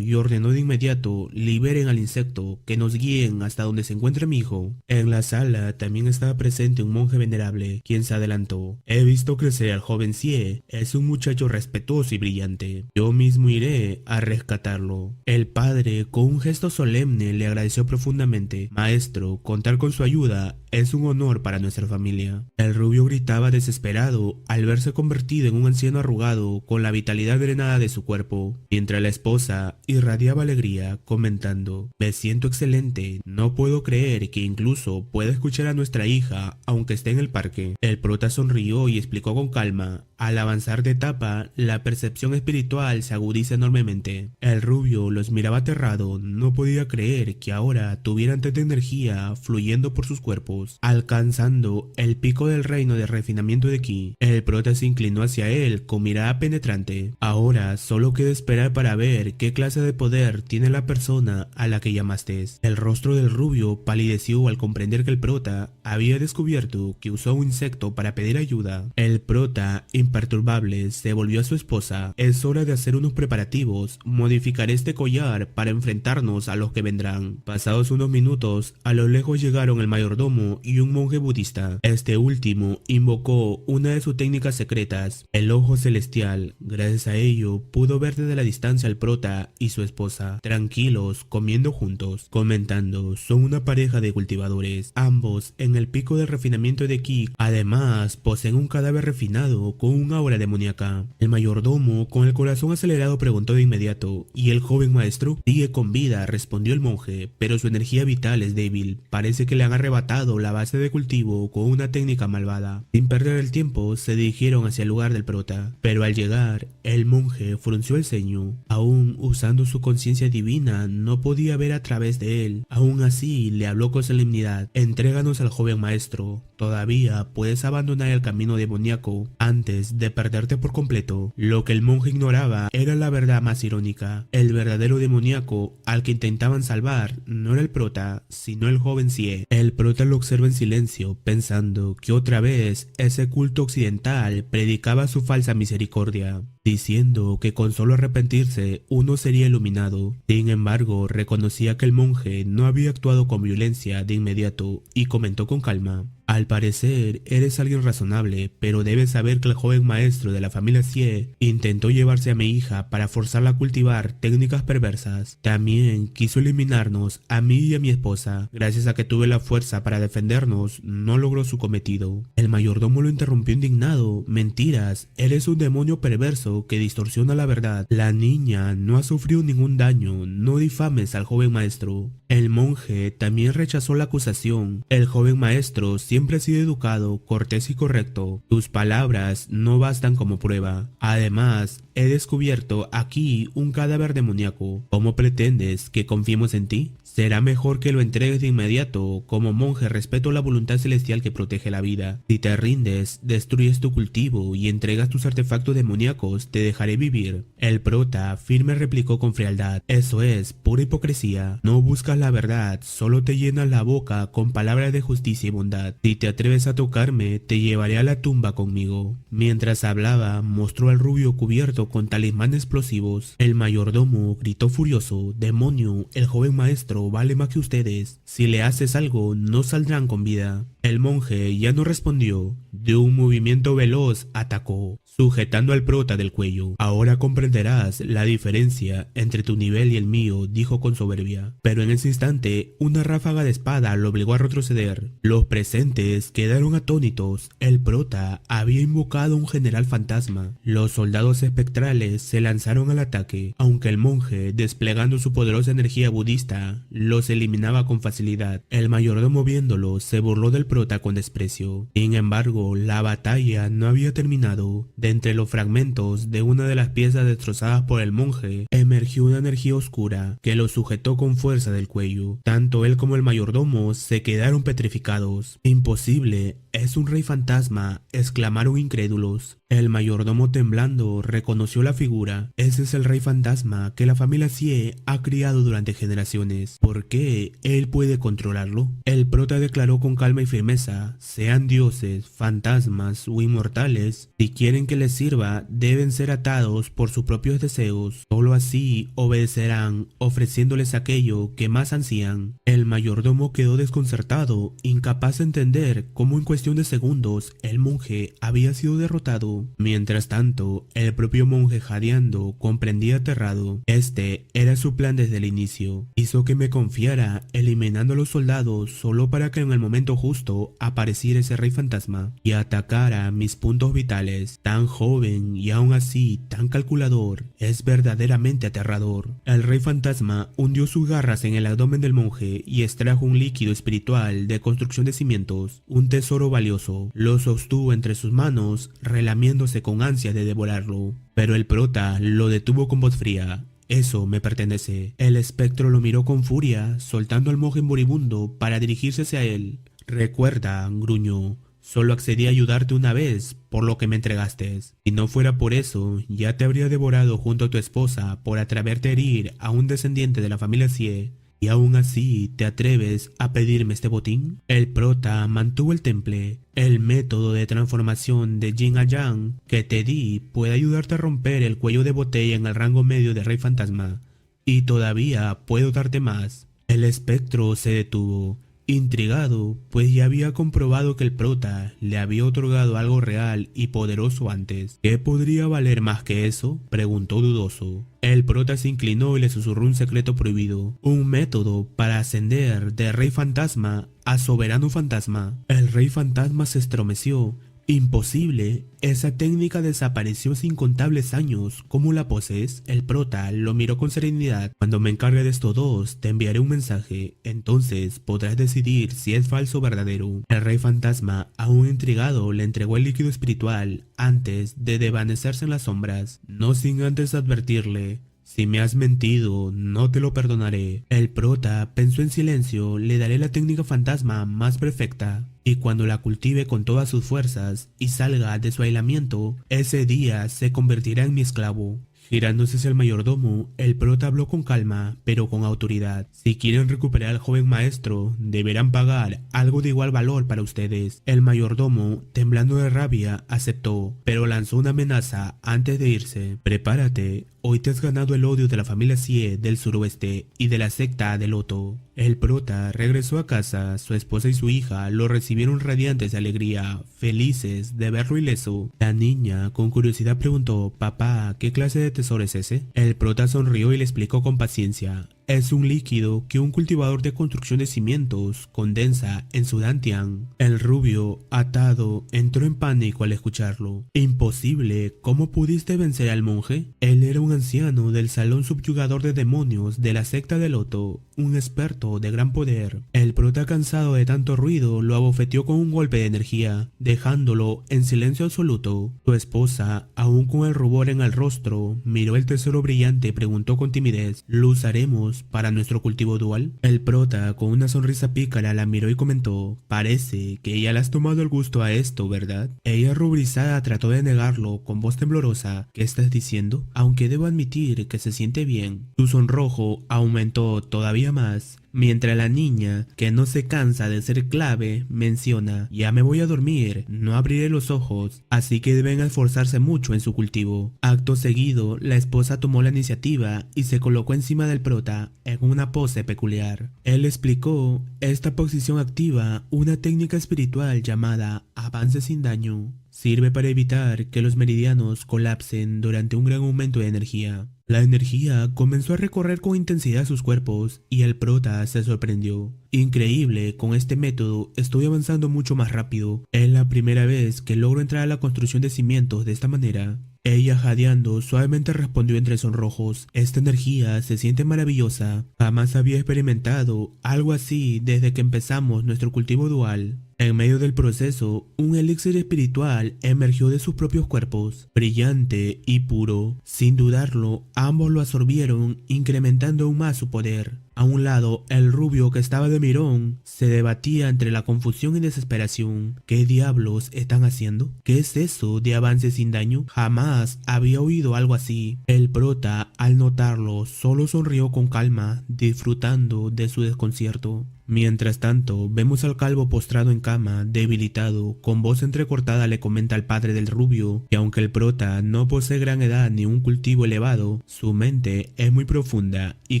y ordenó de inmediato: liberen al insecto, que nos guíen hasta donde se encuentre mi hijo. En la sala también estaba presente un monje venerable, quien se adelantó: he visto crecer al joven Xie, es un muchacho respetuoso y brillante. Yo mismo iré a rescatarlo. El padre, con un gesto solemne, le agradeció profundamente. Maestro, contar con su ayuda es un honor para nuestra familia. El rubio gritaba desesperado al verse convertido en un anciano arrugado con la vitalidad drenada de su cuerpo, mientras la esposa irradiaba alegría, comentando: me siento excelente, no puedo creer que incluso pueda escuchar a nuestra hija aunque esté en el parque. El prota sonrió y explicó con calma: al avanzar de etapa, la percepción espiritual se agudiza enormemente. El rubio los miraba aterrado, no podía creer que ahora tuvieran tanta energía fluyendo por sus cuerpos, alcanzando el pico del reino de refinamiento de Ki. El prota se inclinó hacia él con mirada penetrante. Ahora solo queda esperar para ver qué clase de poder tiene la persona a la que llamaste. El rostro del rubio palideció al comprender que el prota había descubierto que usó un insecto para pedir ayuda. El prota, imperturbable, se volvió a su esposa: es hora de hacer unos preparativos, modificaré este collar para enfrentarnos a los que vendrán. Pasados unos minutos, a lo lejos llegaron el mayordomo y un monje budista. Este último invocó una de sus técnicas secretas, el ojo celestial. Gracias a ello, pudo ver desde la distancia al prota y su esposa, tranquilos, comiendo juntos, comentando: son una pareja de cultivadores, ambos en el pico del refinamiento de Ki. Además, poseen un cadáver refinado con un aura demoníaca. El mayordomo, con el corazón acelerado, preguntó de inmediato: ¿y el joven maestro? Sigue con vida, respondió el monje, pero su energía vital es débil. Parece que le han arrebatado la base de cultivo con una técnica malvada. Sin perder el tiempo, se dirigieron hacia el lugar del prota, pero al llegar, el monje frunció el ceño. Aún usando su conciencia divina, no podía ver a través de él. Aún así, le habló con solemnidad: entréganos al joven maestro. Todavía puedes abandonar el camino demoníaco antes de perderte por completo. Lo que el monje ignoraba era la verdad más irónica: el verdadero demoníaco al que intentaban salvar no era el prota, sino el joven Xie. El prota lo observa en silencio, pensando que otra vez ese culto occidental predicaba su falsa misericordia, diciendo que con solo arrepentirse uno sería iluminado. Sin embargo, reconocía que el monje no había actuado con violencia de inmediato y comentó con calma: al parecer eres alguien razonable, pero debes saber que el joven maestro de la familia Xie intentó llevarse a mi hija para forzarla a cultivar técnicas perversas. También quiso eliminarnos a mí y a mi esposa. Gracias a que tuve la fuerza para defendernos, no logró su cometido. El mayordomo lo interrumpió indignado: mentiras, eres un demonio perverso que distorsiona la verdad. La niña no ha sufrido ningún daño, no difames al joven maestro. El monje también rechazó la acusación: el joven maestro siempre ha sido educado, cortés y correcto. Tus palabras no bastan como prueba. Además, he descubierto aquí un cadáver demoníaco. ¿Cómo pretendes que confiemos en ti? Será mejor que lo entregues de inmediato. Como monje respeto la voluntad celestial que protege la vida. Si te rindes, destruyes tu cultivo y entregas tus artefactos demoníacos, te dejaré vivir. El prota firme replicó con frialdad. Eso es pura hipocresía. No buscas la verdad, solo te llenas la boca con palabras de justicia y bondad. Si te atreves a tocarme, te llevaré a la tumba conmigo. Mientras hablaba, mostró al rubio cubierto con talismán explosivos. El mayordomo gritó furioso: demonio, el joven maestro vale más que ustedes. Si le haces algo, no saldrán con vida. El monje ya no respondió. De un movimiento veloz atacó, sujetando al prota del cuello. Ahora comprenderás la diferencia entre tu nivel y el mío, dijo con soberbia. Pero en ese instante, una ráfaga de espada lo obligó a retroceder. Los presentes quedaron atónitos. El prota había invocado a un general fantasma. Los soldados espectrales se lanzaron al ataque, aunque el monje, desplegando su poderosa energía budista, los eliminaba con facilidad. El mayordomo, viéndolo, se burló del prota con desprecio. Sin embargo, la batalla no había terminado. De entre los fragmentos de una de las piezas destrozadas por el monje, emergió una energía oscura que lo sujetó con fuerza del cuello. Tanto él como el mayordomo se quedaron petrificados. Imposible, es un rey fantasma, exclamaron incrédulos. El mayordomo, temblando, reconoció la figura. Ese es el rey fantasma que la familia Sie ha criado durante generaciones. ¿Por qué él puede controlarlo? El prota declaró con calma y firmeza: sean dioses, fantasmas o inmortales, si quieren que les sirva, deben ser atados por sus propios deseos. Solo así obedecerán, ofreciéndoles aquello que más ansían. El mayordomo quedó desconcertado, incapaz de entender cómo en cuestión de segundos el monje había sido derrotado. Mientras tanto, el propio monje, jadeando, comprendía aterrado. Este era su plan desde el inicio. Hizo que me confiara, eliminando a los soldados solo para que en el momento justo apareciera ese rey fantasma y atacara mis puntos vitales. Tan joven y aún así tan calculador, es verdaderamente aterrador. El rey fantasma hundió sus garras en el abdomen del monje y extrajo un líquido espiritual de construcción de cimientos, un tesoro valioso. Lo sostuvo entre sus manos, relamiéndose con ansia de devorarlo. Pero el prota lo detuvo con voz fría: eso me pertenece. El espectro lo miró con furia, soltando al monje moribundo para dirigirse hacia él. Recuerda, gruñó, solo accedí a ayudarte una vez, por lo que me entregaste. Si no fuera por eso, ya te habría devorado junto a tu esposa por atreverte a herir a un descendiente de la familia Sie. ¿Y aún así te atreves a pedirme este botín? El prota mantuvo el temple. El método de transformación de Yin a Yang que te di puede ayudarte a romper el cuello de botella en el rango medio de Rey Fantasma. Y todavía puedo darte más. El espectro se detuvo, intrigado, pues ya había comprobado que el prota le había otorgado algo real y poderoso antes. ¿Qué podría valer más que eso?, preguntó dudoso. El prota se inclinó y le susurró un secreto prohibido: un método para ascender de Rey Fantasma a Soberano Fantasma. El Rey Fantasma se estremeció. Imposible, esa técnica desapareció hace incontables años. ¿Cómo la posees? El prota lo miró con serenidad. Cuando me encargue de estos dos, te enviaré un mensaje. Entonces podrás decidir si es falso o verdadero. El Rey Fantasma, aún intrigado, le entregó el líquido espiritual antes de desvanecerse en las sombras, no sin antes advertirle: si me has mentido, no te lo perdonaré. El prota pensó en silencio: le daré la técnica fantasma más perfecta, y cuando la cultive con todas sus fuerzas y salga de su aislamiento, ese día se convertirá en mi esclavo. Girándose hacia el mayordomo, el prota habló con calma, pero con autoridad: si quieren recuperar al joven maestro, deberán pagar algo de igual valor para ustedes. El mayordomo, temblando de rabia, aceptó, pero lanzó una amenaza antes de irse: prepárate, hoy te has ganado el odio de la familia Sie del suroeste y de la secta de Loto. El prota regresó a casa. Su esposa y su hija lo recibieron radiantes de alegría, felices de verlo ileso. La niña con curiosidad preguntó: papá, ¿qué clase de tesoro es ese? El prota sonrió y le explicó con paciencia: es un líquido que un cultivador de construcción de cimientos condensa en su dantian. El rubio, atado, entró en pánico al escucharlo. Imposible, ¿cómo pudiste vencer al monje? Él era un anciano del salón subyugador de demonios de la secta de Loto, un experto de gran poder. El prota, cansado de tanto ruido, lo abofeteó con un golpe de energía, dejándolo en silencio absoluto. Su esposa, aún con el rubor en el rostro, miró el tesoro brillante y preguntó con timidez: ¿lo usaremos meridianos para nuestro cultivo dual? El prota, con una sonrisa pícara, la miró y comentó: parece que ya le has tomado el gusto a esto, ¿verdad? Ella, ruborizada, trató de negarlo con voz temblorosa. ¿Qué estás diciendo? Aunque debo admitir que se siente bien. Su sonrojo aumentó todavía más, mientras la niña, que no se cansa de ser clave, menciona: ya me voy a dormir, no abriré los ojos, así que deben esforzarse mucho en su cultivo. Acto seguido, la esposa tomó la iniciativa y se colocó encima del prota en una pose peculiar. Él explicó: esta posición activa una técnica espiritual llamada avance sin daño. Sirve para evitar que los meridianos colapsen durante un gran aumento de energía. La energía comenzó a recorrer con intensidad sus cuerpos y el prota se sorprendió. Increíble, con este método estoy avanzando mucho más rápido. Es la primera vez que logro entrar a la construcción de cimientos de esta manera. Ella, jadeando, suavemente respondió entre sonrojos: esta energía se siente maravillosa. Jamás había experimentado algo así desde que empezamos nuestro cultivo dual. En medio del proceso, un elixir espiritual emergió de sus propios cuerpos, brillante y puro. Sin dudarlo, ambos lo absorbieron, incrementando aún más su poder. A un lado, el rubio, que estaba de mirón, se debatía entre la confusión y desesperación. ¿Qué diablos están haciendo? ¿Qué es eso de avance sin daño? Jamás había oído algo así. El prota, al notarlo, solo sonrió con calma, disfrutando de su desconcierto. Mientras tanto, vemos al calvo postrado en cama, debilitado. Con voz entrecortada le comenta al padre del rubio que aunque el prota no posee gran edad ni un cultivo elevado, su mente es muy profunda y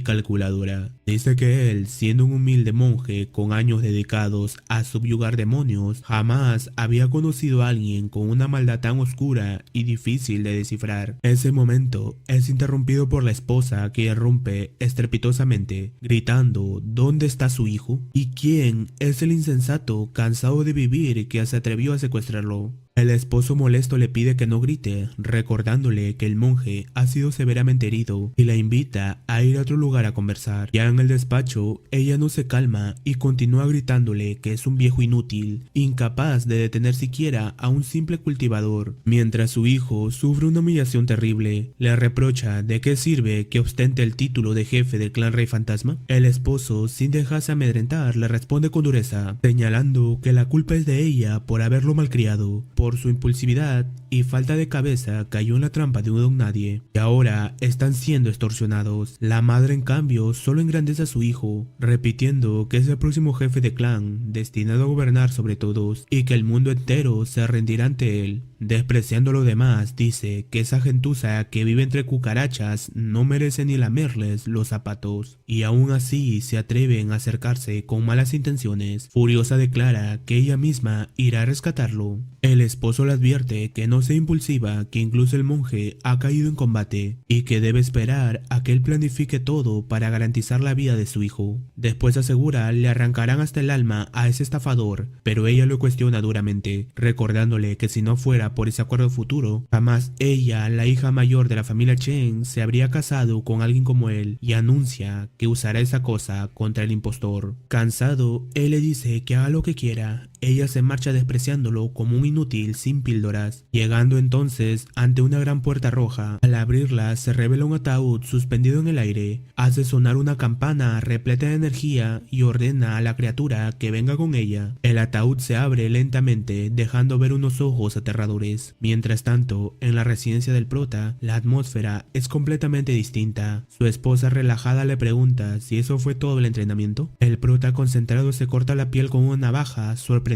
calculadora. Dice que él, siendo un humilde monje con años dedicados a subyugar demonios, jamás había conocido a alguien con una maldad tan oscura y difícil de descifrar. Ese momento es interrumpido por la esposa, que irrumpe estrepitosamente, gritando: ¿dónde está su hijo? ¿Y quién es el insensato, cansado de vivir, que se atrevió a secuestrarlo? El esposo molesto le pide que no grite, recordándole que el monje ha sido severamente herido, y la invita a ir a otro lugar a conversar. Ya en el despacho, ella no se calma y continúa gritándole que es un viejo inútil, incapaz de detener siquiera a un simple cultivador. Mientras su hijo sufre una humillación terrible, le reprocha de qué sirve que ostente el título de jefe del clan Rey Fantasma. El esposo, sin dejarse amedrentar, le responde con dureza, señalando que la culpa es de ella por haberlo malcriado. Por su impulsividad y falta de cabeza cayó en la trampa de un don nadie, y ahora están siendo extorsionados. La madre, en cambio, solo engrandece a su hijo, repitiendo que es el próximo jefe de clan, destinado a gobernar sobre todos, y que el mundo entero se rendirá ante él. Despreciando lo demás, dice que esa gentuza que vive entre cucarachas no merece ni lamerles los zapatos, y aún así se atreven a acercarse con malas intenciones. Furiosa, declara que ella misma irá a rescatarlo. El esposo le advierte que no sea impulsiva, que incluso el monje ha caído en combate y que debe esperar a que él planifique todo para garantizar la vida de su hijo. Después asegura le arrancarán hasta el alma a ese estafador, pero ella lo cuestiona duramente, recordándole que si no fuera por ese acuerdo futuro, jamás ella, la hija mayor de la familia Chen, se habría casado con alguien como él, y anuncia que usará esa cosa contra el impostor. Cansado, él le dice que haga lo que quiera. Ella se marcha despreciándolo como un inútil sin píldoras, llegando entonces ante una gran puerta roja. Al abrirla se revela un ataúd suspendido en el aire, hace sonar una campana repleta de energía y ordena a la criatura que venga con ella. El ataúd se abre lentamente, dejando ver unos ojos aterradores. Mientras tanto, en la residencia del prota, la atmósfera es completamente distinta. Su esposa, relajada, le pregunta si eso fue todo el entrenamiento. El prota, concentrado, se corta la piel con una navaja, sorprendiéndola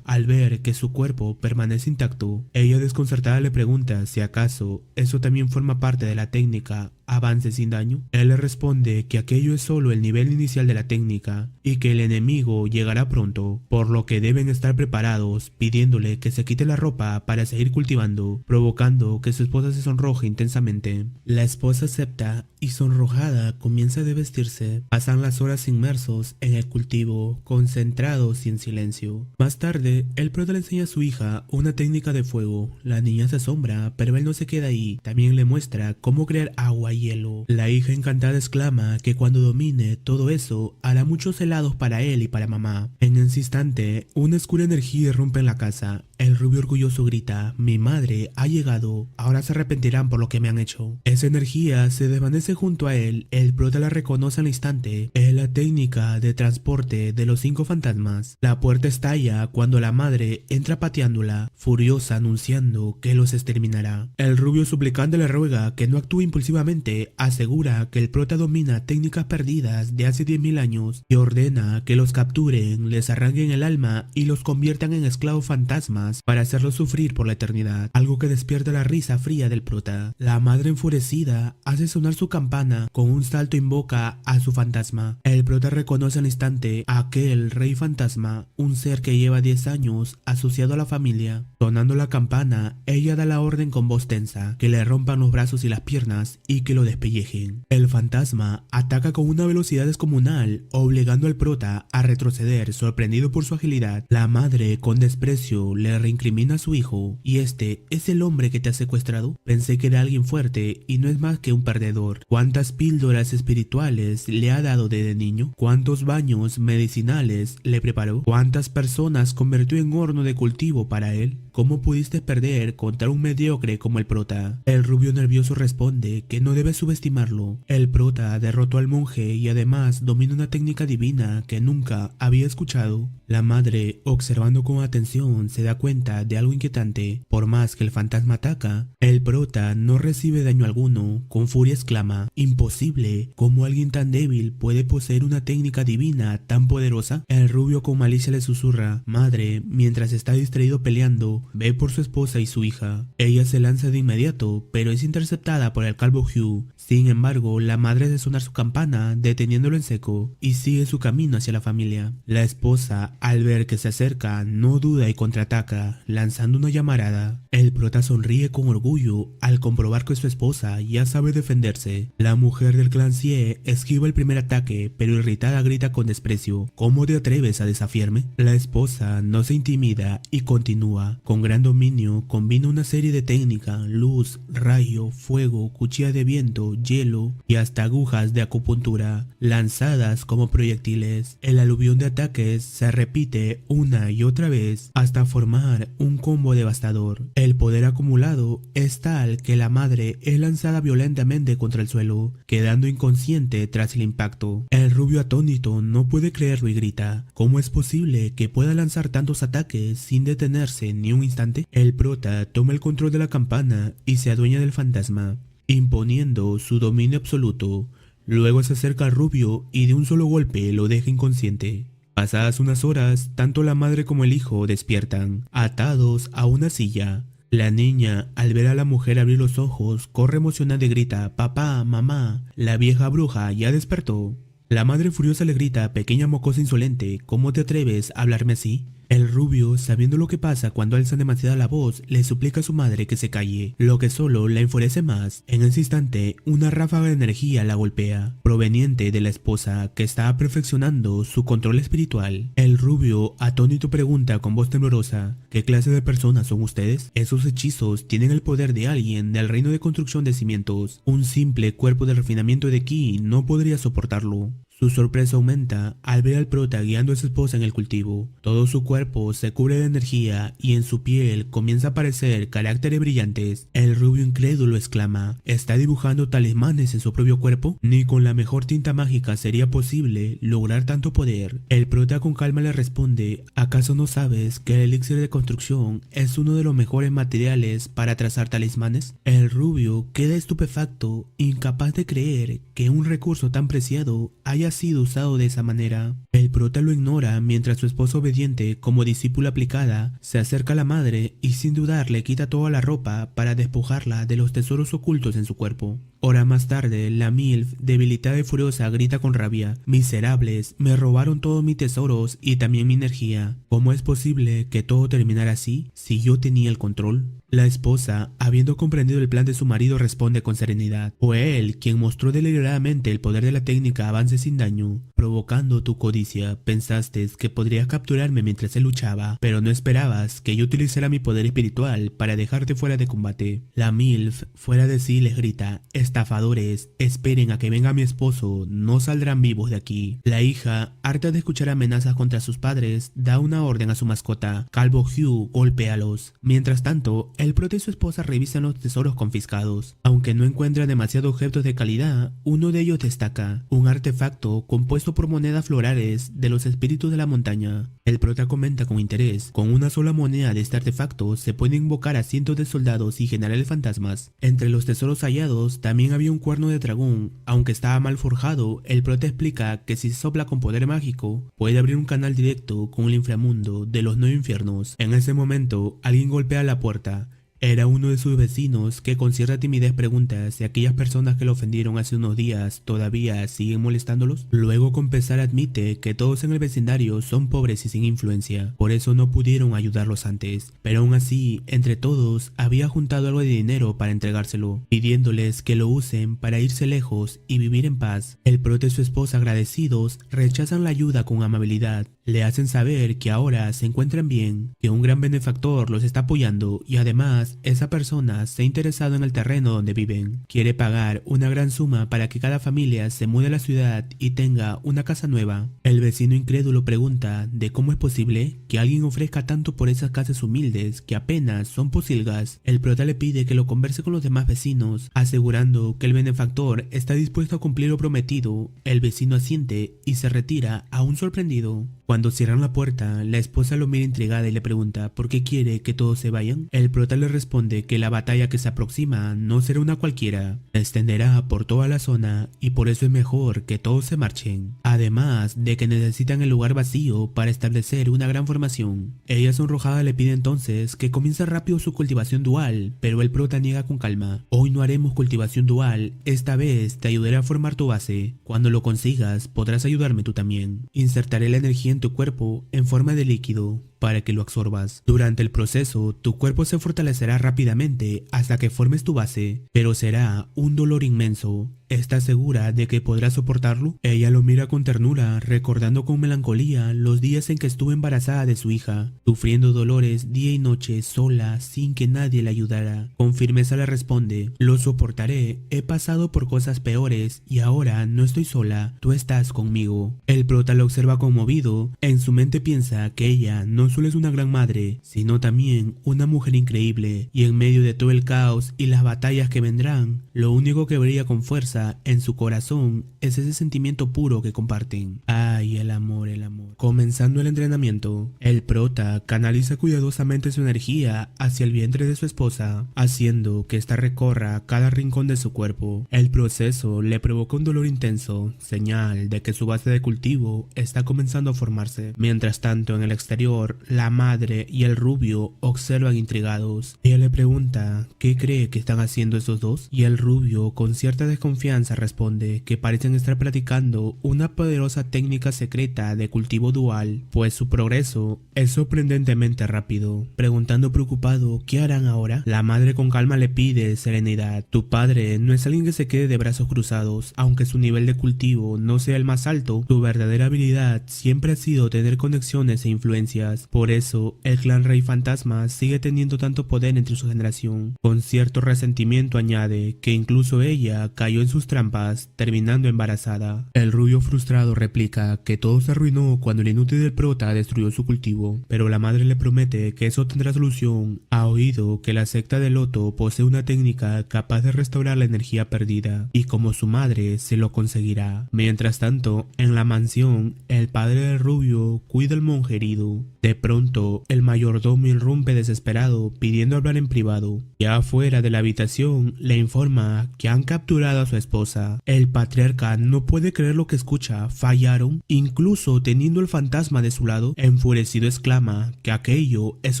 al ver que su cuerpo permanece intacto. Ella, desconcertada, le pregunta si acaso eso también forma parte de la técnica avance sin daño. Él le responde que aquello es solo el nivel inicial de la técnica y que el enemigo llegará pronto, por lo que deben estar preparados, pidiéndole que se quite la ropa para seguir cultivando, provocando que su esposa se sonroje intensamente. La esposa acepta y, sonrojada, comienza a desvestirse. Pasan las horas inmersos en el cultivo, concentrados y en silencio. Más tarde, el prota le enseña a su hija una técnica de fuego Wow, la niña se asombra, pero él no se queda ahí. También le muestra cómo crear agua y hielo. La hija encantada exclama que cuando domine todo eso, hará muchos helados para él y para mamá. En ese instante, una oscura energía irrumpe en la casa. El rubio orgulloso grita: mi madre ha llegado, ahora se arrepentirán por lo que me han hecho. Esa energía se desvanece junto a él. El prota la reconoce al instante. Es la técnica de transporte de los 5 fantasmas. La puerta estalla cuando la madre entra pateándola, furiosa, anunciando que los exterminará. El rubio suplicante le ruega que no actúe impulsivamente, asegura que el prota domina técnicas perdidas de hace 10.000 años y ordena que los capturen, les arranquen el alma y los conviertan en esclavos fantasmas para hacerlos sufrir por la eternidad, algo que despierta la risa fría del prota. La madre enfurecida hace sonar su campana, con un salto invoca a su fantasma. El prota reconoce al instante a aquel rey fantasma, un ser que lleva 10 años asociado a la familia. Sonando la campana, ella da la orden con voz tensa, que le rompan los brazos y las piernas y que lo despellejen. El fantasma ataca con una velocidad descomunal, obligando al prota a retroceder, sorprendido por su agilidad. La madre, con desprecio, le reincrimina a su hijo: ¿y este es el hombre que te ha secuestrado? Pensé que era alguien fuerte y no es más que un perdedor. ¿Cuántas píldoras espirituales le ha dado desde niño? ¿Cuántos baños medicinales le preparó? ¿Cuántas personas convirtió en horno de cultivo para él? ¿Cómo pudiste perder contra un mediocre como el prota? El rubio nervioso responde que no debe subestimarlo. El prota derrotó al monje y además domina una técnica divina que nunca había escuchado. La madre, observando con atención, se da cuenta de algo inquietante. Por más que el fantasma ataca, el prota no recibe daño alguno. Con furia exclama: imposible, ¿cómo alguien tan débil puede poseer una técnica divina tan poderosa? El rubio con malicia le susurra: madre, mientras está distraído peleando, ve por su esposa y su hija. Ella se lanza de inmediato, pero es interceptada por el calvo Hugh. Sin embargo, la madre hace sonar su campana, deteniéndolo en seco, y sigue su camino hacia la familia. La esposa, al ver que se acerca, no duda y contraataca, lanzando una llamarada. El prota sonríe con orgullo al comprobar que su esposa ya sabe defenderse. La mujer del clan Sie esquiva el primer ataque, pero irritada grita con desprecio: ¿cómo te atreves a desafiarme? La esposa no se intimida y continúa. Con gran dominio combina una serie de técnicas: luz, rayo, fuego, cuchilla de viento, hielo y hasta agujas de acupuntura, lanzadas como proyectiles. El aluvión de ataques se repite una y otra vez hasta formar un combo devastador. El poder acumulado es tal que la madre es lanzada violentamente contra el suelo, quedando inconsciente tras el impacto. El rubio atónito no puede creerlo y grita: ¿cómo es posible que pueda lanzar tantos ataques sin detenerse ni un instante? El prota toma el control de la campana y se adueña del fantasma, imponiendo su dominio absoluto. Luego se acerca al rubio y de un solo golpe lo deja inconsciente. Pasadas unas horas, tanto la madre como el hijo despiertan, atados a una silla. La niña, al ver a la mujer abrir los ojos, corre emocionada y grita: papá, mamá, la vieja bruja ya despertó. La madre furiosa le grita: pequeña mocosa insolente, ¿cómo te atreves a hablarme así? El rubio, sabiendo lo que pasa cuando alza demasiada la voz, le suplica a su madre que se calle, lo que solo la enfurece más. En ese instante, una ráfaga de energía la golpea, proveniente de la esposa que está perfeccionando su control espiritual. El rubio, atónito, pregunta con voz temblorosa: ¿qué clase de personas son ustedes? Esos hechizos tienen el poder de alguien del reino de construcción de cimientos. Un simple cuerpo de refinamiento de ki no podría soportarlo. Su sorpresa aumenta al ver al prota guiando a su esposa en el cultivo. Todo su cuerpo se cubre de energía y en su piel comienza a aparecer caracteres brillantes. El rubio incrédulo exclama: ¿está dibujando talismanes en su propio cuerpo? Ni con la mejor tinta mágica sería posible lograr tanto poder. El prota con calma le responde: ¿acaso no sabes que el elixir de construcción es uno de los mejores materiales para trazar talismanes? El rubio queda estupefacto, incapaz de creer que un recurso tan preciado haya sido usado de esa manera. El prota lo ignora mientras su esposa obediente, como discípula aplicada, se acerca a la madre y sin dudar le quita toda la ropa para despojarla de los tesoros ocultos en su cuerpo. Hora más tarde, la MILF, debilitada y furiosa, grita con rabia: miserables, me robaron todos mis tesoros y también mi energía. ¿Cómo es posible que todo terminara así si yo tenía el control? La esposa, habiendo comprendido el plan de su marido, responde con serenidad. Fue él quien mostró deliberadamente el poder de la técnica avance sin daño, provocando tu codicia. Pensaste que podrías capturarme mientras él luchaba, pero no esperabas que yo utilizara mi poder espiritual para dejarte fuera de combate. La MILF, fuera de sí, les grita: estafadores, esperen a que venga mi esposo, no saldrán vivos de aquí. La hija, harta de escuchar amenazas contra sus padres, da una orden a su mascota: Calvo Hugh, golpéalos. Mientras tanto, el prota y su esposa revisan los tesoros confiscados. Aunque no encuentran demasiados objetos de calidad, uno de ellos destaca: un artefacto compuesto por monedas florales de los espíritus de la montaña. El prota comenta con interés: con una sola moneda de este artefacto se puede invocar a cientos de soldados y generales fantasmas. Entre los tesoros hallados también había un cuerno de dragón. Aunque estaba mal forjado, el prota explica que si se sopla con poder mágico, puede abrir un canal directo con el inframundo de los 9 infiernos. En ese momento, alguien golpea la puerta. Era uno de sus vecinos que con cierta timidez pregunta si aquellas personas que lo ofendieron hace unos días todavía siguen molestándolos. Luego con pesar admite que todos en el vecindario son pobres y sin influencia, por eso no pudieron ayudarlos antes, pero aún así, entre todos, había juntado algo de dinero para entregárselo, pidiéndoles que lo usen para irse lejos y vivir en paz. El prota y su esposa, agradecidos, rechazan la ayuda con amabilidad. Le hacen saber que ahora se encuentran bien, que un gran benefactor los está apoyando y además esa persona se ha interesado en el terreno donde viven. Quiere pagar una gran suma para que cada familia se mude a la ciudad y tenga una casa nueva. El vecino incrédulo pregunta de cómo es posible que alguien ofrezca tanto por esas casas humildes que apenas son posilgas. El prota le pide que lo converse con los demás vecinos, asegurando que el benefactor está dispuesto a cumplir lo prometido. El vecino asiente y se retira, aún sorprendido. Cuando cierran la puerta, la esposa lo mira intrigada y le pregunta por qué quiere que todos se vayan. El prota le responde que la batalla que se aproxima no será una cualquiera, se extenderá por toda la zona y por eso es mejor que todos se marchen. Además de que necesitan el lugar vacío para establecer una gran formación. Ella sonrojada le pide entonces que comience rápido su cultivación dual, pero el prota niega con calma. Hoy no haremos cultivación dual, esta vez te ayudaré a formar tu base. Cuando lo consigas podrás ayudarme tú también. Insertaré la energía en tu cuerpo en forma de líquido para que lo absorbas. Durante el proceso, tu cuerpo se fortalecerá rápidamente hasta que formes tu base, pero será un dolor inmenso. ¿Estás segura de que podrás soportarlo? Ella lo mira con ternura, recordando con melancolía los días en que estuvo embarazada de su hija, sufriendo dolores día y noche sola sin que nadie la ayudara. Con firmeza le responde: lo soportaré, he pasado por cosas peores y ahora no estoy sola, tú estás conmigo. El prota la observa conmovido, en su mente piensa que ella no solo es una gran madre, sino también una mujer increíble, y en medio de todo el caos y las batallas que vendrán, lo único que brilla con fuerza en su corazón es ese sentimiento puro que comparten. Ay, el amor, el amor. Comenzando el entrenamiento, el prota canaliza cuidadosamente su energía hacia el vientre de su esposa, haciendo que ésta recorra cada rincón de su cuerpo. El proceso le provoca un dolor intenso, señal de que su base de cultivo está comenzando a formarse. Mientras tanto, en el exterior, la madre y el rubio observan intrigados. Ella le pregunta qué cree que están haciendo esos dos, y el rubio, con cierta desconfianza, responde que parecen estar practicando una poderosa técnica secreta de cultivo dual, pues su progreso es sorprendentemente rápido. Preguntando preocupado qué harán ahora, la madre con calma le pide serenidad. Tu padre no es alguien que se quede de brazos cruzados. Aunque su nivel de cultivo no sea el más alto, su verdadera habilidad siempre ha sido tener conexiones e influencias. Por eso, el clan Rey Fantasma sigue teniendo tanto poder entre su generación. Con cierto resentimiento añade que incluso ella cayó en sus trampas, terminando embarazada. El rubio frustrado replica que todo se arruinó cuando el inútil del prota destruyó su cultivo, pero la madre le promete que eso tendrá solución. Ha oído que la secta de Loto posee una técnica capaz de restaurar la energía perdida, y como su madre se lo conseguirá. Mientras tanto, en la mansión, el padre del rubio cuida al monje herido. De pronto, el mayordomo irrumpe desesperado, pidiendo hablar en privado. Ya afuera de la habitación, le informa que han capturado a su esposa esposa. El patriarca no puede creer lo que escucha. ¿Fallaron? Incluso teniendo el fantasma de su lado, enfurecido exclama que aquello es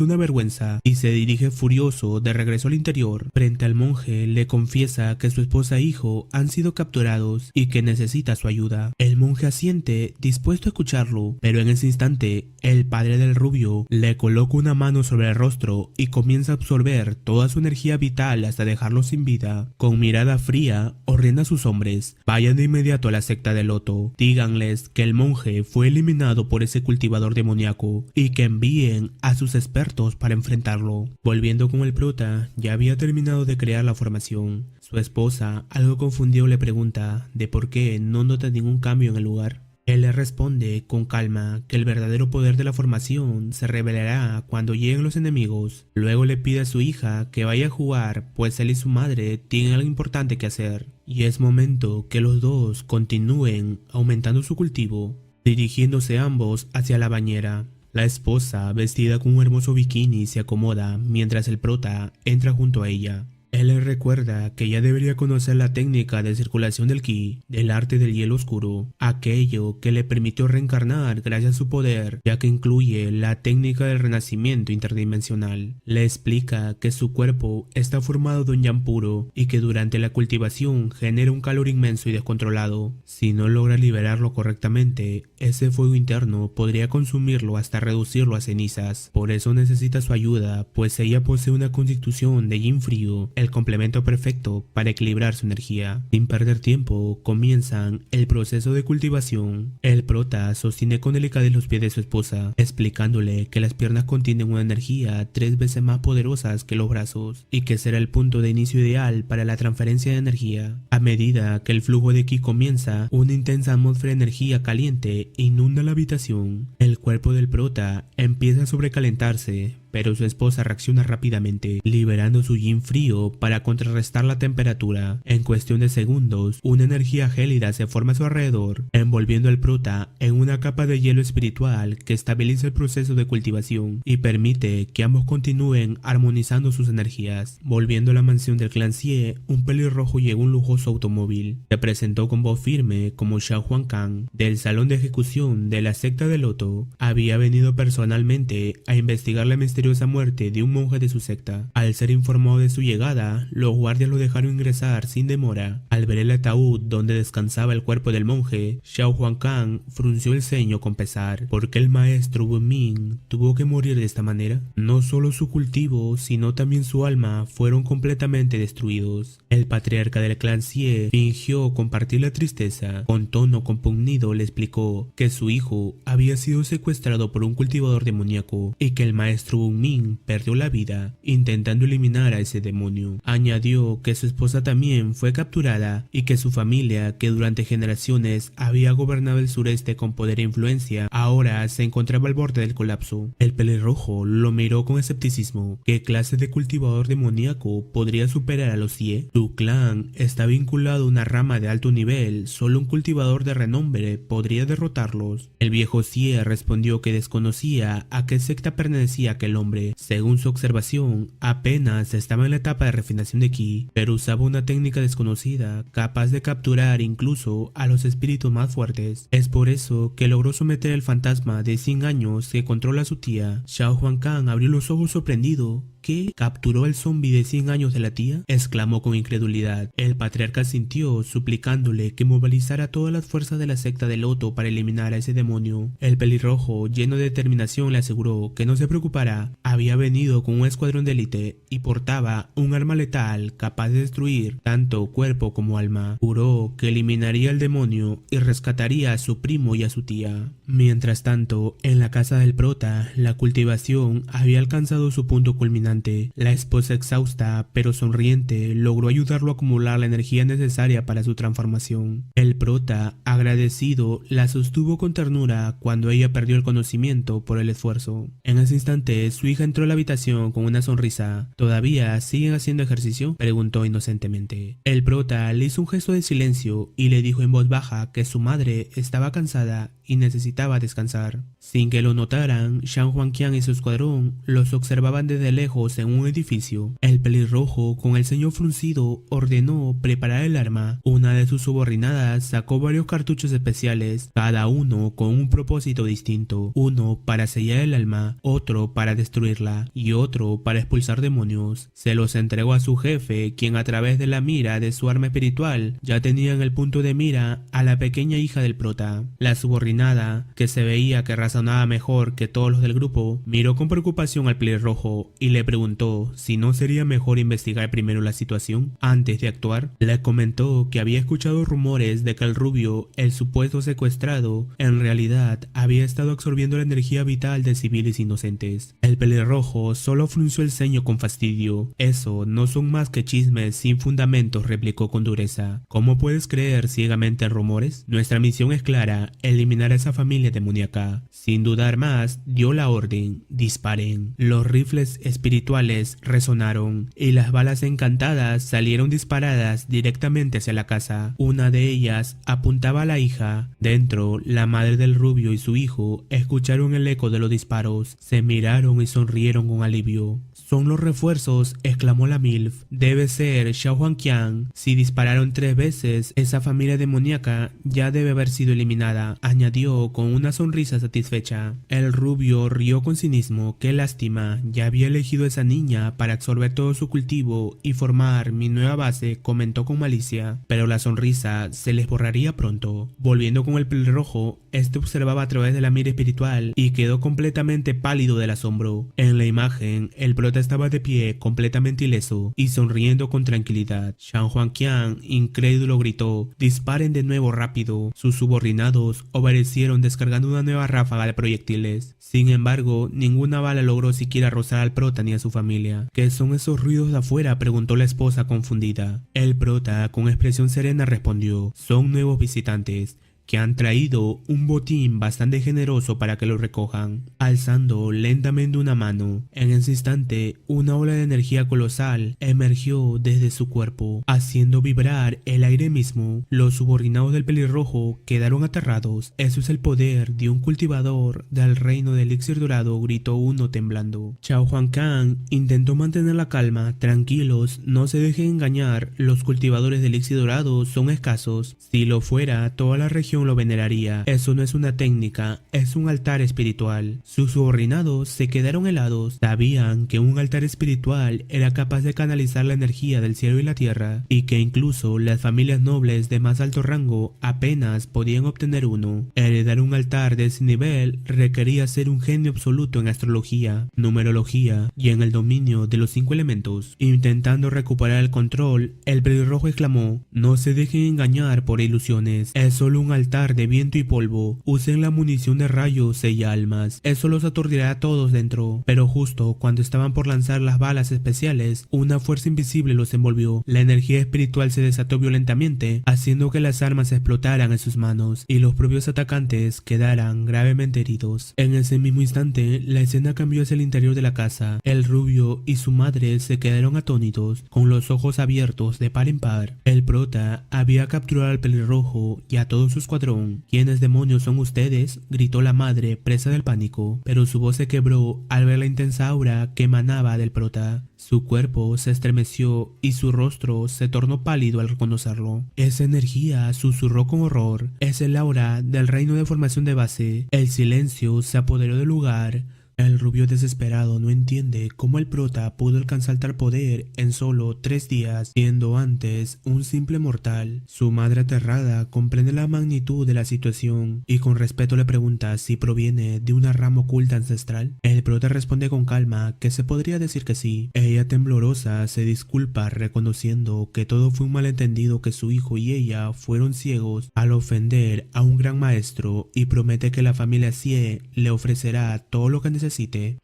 una vergüenza y se dirige furioso de regreso al interior. Frente al monje le confiesa que su esposa e hijo han sido capturados y que necesita su ayuda. El monje asiente, dispuesto a escucharlo, pero en ese instante el padre del rubio le coloca una mano sobre el rostro y comienza a absorber toda su energía vital hasta dejarlo sin vida. Con mirada fría ordena a sus hombres: vayan de inmediato a la secta de Loto, díganles que el monje fue eliminado por ese cultivador demoníaco y que envíen a sus expertos para enfrentarlo. Volviendo con el prota, ya había terminado de crear la formación. Su esposa, algo confundido, le pregunta de por qué no nota ningún cambio en el lugar. Él le responde con calma que el verdadero poder de la formación se revelará cuando lleguen los enemigos. Luego le pide a su hija que vaya a jugar, pues él y su madre tienen algo importante que hacer, y es momento que los dos continúen aumentando su cultivo, dirigiéndose ambos hacia la bañera. La esposa, vestida con un hermoso bikini, se acomoda mientras el prota entra junto a ella. Él le recuerda que ya debería conocer la técnica de circulación del ki, del arte del hielo oscuro, aquello que le permitió reencarnar gracias a su poder, ya que incluye la técnica del renacimiento interdimensional. Le explica que su cuerpo está formado de un yang puro y que durante la cultivación genera un calor inmenso y descontrolado. Si no logra liberarlo correctamente, ese fuego interno podría consumirlo hasta reducirlo a cenizas. Por eso necesita su ayuda, pues ella posee una constitución de yin frío, el complemento perfecto para equilibrar su energía. Sin perder tiempo, comienzan el proceso de cultivación. El prota sostiene con delicadez los pies de su esposa, explicándole que las piernas contienen una energía 3 veces más poderosas que los brazos y que será el punto de inicio ideal para la transferencia de energía. A medida que el flujo de ki comienza, una intensa atmósfera de energía caliente inunda la habitación. El cuerpo del prota empieza a sobrecalentarse, pero su esposa reacciona rápidamente, liberando su yin frío para contrarrestar la temperatura. En cuestión de segundos, una energía gélida se forma a su alrededor, envolviendo al prota en una capa de hielo espiritual que estabiliza el proceso de cultivación y permite que ambos continúen armonizando sus energías. Volviendo a la mansión del clan Xie, un pelirrojo llegó un lujoso automóvil. Se presentó con voz firme como Xiao Huancang, del salón de ejecución de la secta de Loto. Había venido personalmente a investigar la misteriosa muerte de un monje de su secta. Al ser informado de su llegada, los guardias lo dejaron ingresar sin demora. Al ver el ataúd donde descansaba el cuerpo del monje, Xiao Huancang frunció el ceño con pesar. ¿Por qué el maestro Wu Ming tuvo que morir de esta manera? No solo su cultivo, sino también su alma fueron completamente destruidos. El patriarca del clan Xie fingió compartir la tristeza. Con tono compungido le explicó que su hijo había sido secuestrado por un cultivador demoníaco y que el maestro Wu Ming perdió la vida intentando eliminar a ese demonio. Añadió que su esposa también fue capturada y que su familia, que durante generaciones había gobernado el sureste con poder e influencia, ahora se encontraba al borde del colapso. El pelirrojo lo miró con escepticismo. ¿Qué clase de cultivador demoníaco podría superar a los Xie? Su clan está vinculado a una rama de alto nivel, solo un cultivador de renombre podría derrotarlos. El viejo Xie respondió que desconocía a qué secta pertenecía aquel hombre. Según su observación, apenas estaba en la etapa de refinación de ki, pero usaba una técnica desconocida, capaz de capturar incluso a los espíritus más fuertes. Es por eso que logró someter al fantasma de 100 años que controla a su tía. Xiao Huancang abrió los ojos sorprendido. ¿Qué? ¿Capturó al zombi de 100 años de la tía? Exclamó con incredulidad. El patriarca sintió, suplicándole que movilizara todas las fuerzas de la secta de Loto para eliminar a ese demonio. El pelirrojo, lleno de determinación, le aseguró que no se preocupara. Había venido con un escuadrón de élite y portaba un arma letal capaz de destruir tanto cuerpo como alma. Juró que eliminaría al demonio y rescataría a su primo y a su tía. Mientras tanto, en la casa del prota, la cultivación había alcanzado su punto culminante. La esposa, exhausta pero sonriente, logró ayudarlo a acumular la energía necesaria para su transformación. El prota, agradecido, la sostuvo con ternura cuando ella perdió el conocimiento por el esfuerzo. En ese instante, su hija entró a la habitación con una sonrisa. ¿Todavía siguen haciendo ejercicio?, preguntó inocentemente. El prota le hizo un gesto de silencio y le dijo en voz baja que su madre estaba cansada y necesitaba descansar. Sin que lo notaran, Shang Huangqian y su escuadrón los observaban desde lejos en un edificio. El pelirrojo, con el ceño fruncido, ordenó preparar el arma. Una de sus subordinadas sacó varios cartuchos especiales, cada uno con un propósito distinto. Uno para sellar el alma, otro para destruirla y otro para expulsar demonios. Se los entregó a su jefe, quien a través de la mira de su arma espiritual ya tenía en el punto de mira a la pequeña hija del prota. La subordinada, que se veía que razonaba mejor que todos los del grupo, miró con preocupación al pelirrojo y le preguntó si no sería mejor investigar primero la situación antes de actuar. Le comentó que había escuchado rumores de que el rubio, el supuesto secuestrado, en realidad había estado absorbiendo la energía vital de civiles inocentes. El pelirrojo solo frunció el ceño con fastidio. Eso no son más que chismes sin fundamentos, replicó con dureza. ¿Cómo puedes creer ciegamente en rumores? Nuestra misión es clara, eliminar a esa familia demoníaca. Sin dudar más, dio la orden: disparen. Los rifles espirituales resonaron y las balas encantadas salieron disparadas directamente hacia la casa. Una de ellas apuntaba a la hija. Dentro, la madre del rubio y su hijo escucharon el eco de los disparos. Se miraron y sonrieron con alivio. «Son los refuerzos», exclamó la MILF. «Debe ser Shao Huangqian. Si dispararon 3 veces, esa familia demoníaca ya debe haber sido eliminada», añadió con una sonrisa satisfecha. El rubio rió con cinismo. «Qué lástima, ya había elegido a esa niña para absorber todo su cultivo y formar mi nueva base», comentó con malicia. Pero la sonrisa se les borraría pronto. Volviendo con el pelirrojo, este observaba a través de la mira espiritual y quedó completamente pálido del asombro. En la imagen, el prota estaba de pie, completamente ileso y sonriendo con tranquilidad. Shang Huangqian, incrédulo, gritó: «Disparen de nuevo, rápido». Sus subordinados obedecieron, descargando una nueva ráfaga de proyectiles. Sin embargo, ninguna bala logró siquiera rozar al prota ni a su familia. «¿Qué son esos ruidos de afuera?», preguntó la esposa confundida. El prota, con expresión serena, respondió: «Son nuevos visitantes que han traído un botín bastante generoso para que lo recojan». Alzando lentamente una mano, en ese instante una ola de energía colosal emergió desde su cuerpo, haciendo vibrar el aire mismo. Los subordinados del pelirrojo quedaron aterrados. «Eso es el poder de un cultivador del reino del elixir dorado», gritó uno temblando. Shao Huangqian intentó mantener la calma. «Tranquilos, no se dejen engañar, los cultivadores del elixir dorado son escasos. Si lo fuera, toda la región lo veneraría. Eso no es una técnica, es un altar espiritual». Sus subordinados se quedaron helados. Sabían que un altar espiritual era capaz de canalizar la energía del cielo y la tierra, y que incluso las familias nobles de más alto rango apenas podían obtener uno. Heredar un altar de ese nivel requería ser un genio absoluto en astrología, numerología y en el dominio de los 5 elementos. Intentando recuperar el control, el pelirrojo exclamó: «No se dejen engañar por ilusiones, es solo un altar de viento y polvo. Usen la munición de rayos y almas, eso los aturdirá a todos dentro». Pero justo cuando estaban por lanzar las balas especiales, una fuerza invisible los envolvió. La energía espiritual se desató violentamente, haciendo que las armas explotaran en sus manos y los propios atacantes quedaran gravemente heridos. En ese mismo instante, la escena cambió hacia el interior de la casa. El rubio y su madre se quedaron atónitos, con los ojos abiertos de par en par. El prota había capturado al pelirrojo y a todo su escuadrón. «¿Quiénes demonios son ustedes?», gritó la madre, presa del pánico, pero su voz se quebró al ver la intensa aura que emanaba del prota. Su cuerpo se estremeció y su rostro se tornó pálido al reconocerlo. «Esa energía», susurró con horror, «es el aura del reino de formación de base». El silencio se apoderó del lugar. El rubio desesperado no entiende cómo el prota pudo alcanzar tal poder en solo 3 días, siendo antes un simple mortal. Su madre, aterrada, comprende la magnitud de la situación y con respeto le pregunta si proviene de una rama oculta ancestral. El prota responde con calma que se podría decir que sí. Ella, temblorosa, se disculpa reconociendo que todo fue un malentendido, que su hijo y ella fueron ciegos al ofender a un gran maestro, y promete que la familia Xie le ofrecerá todo lo que necesite.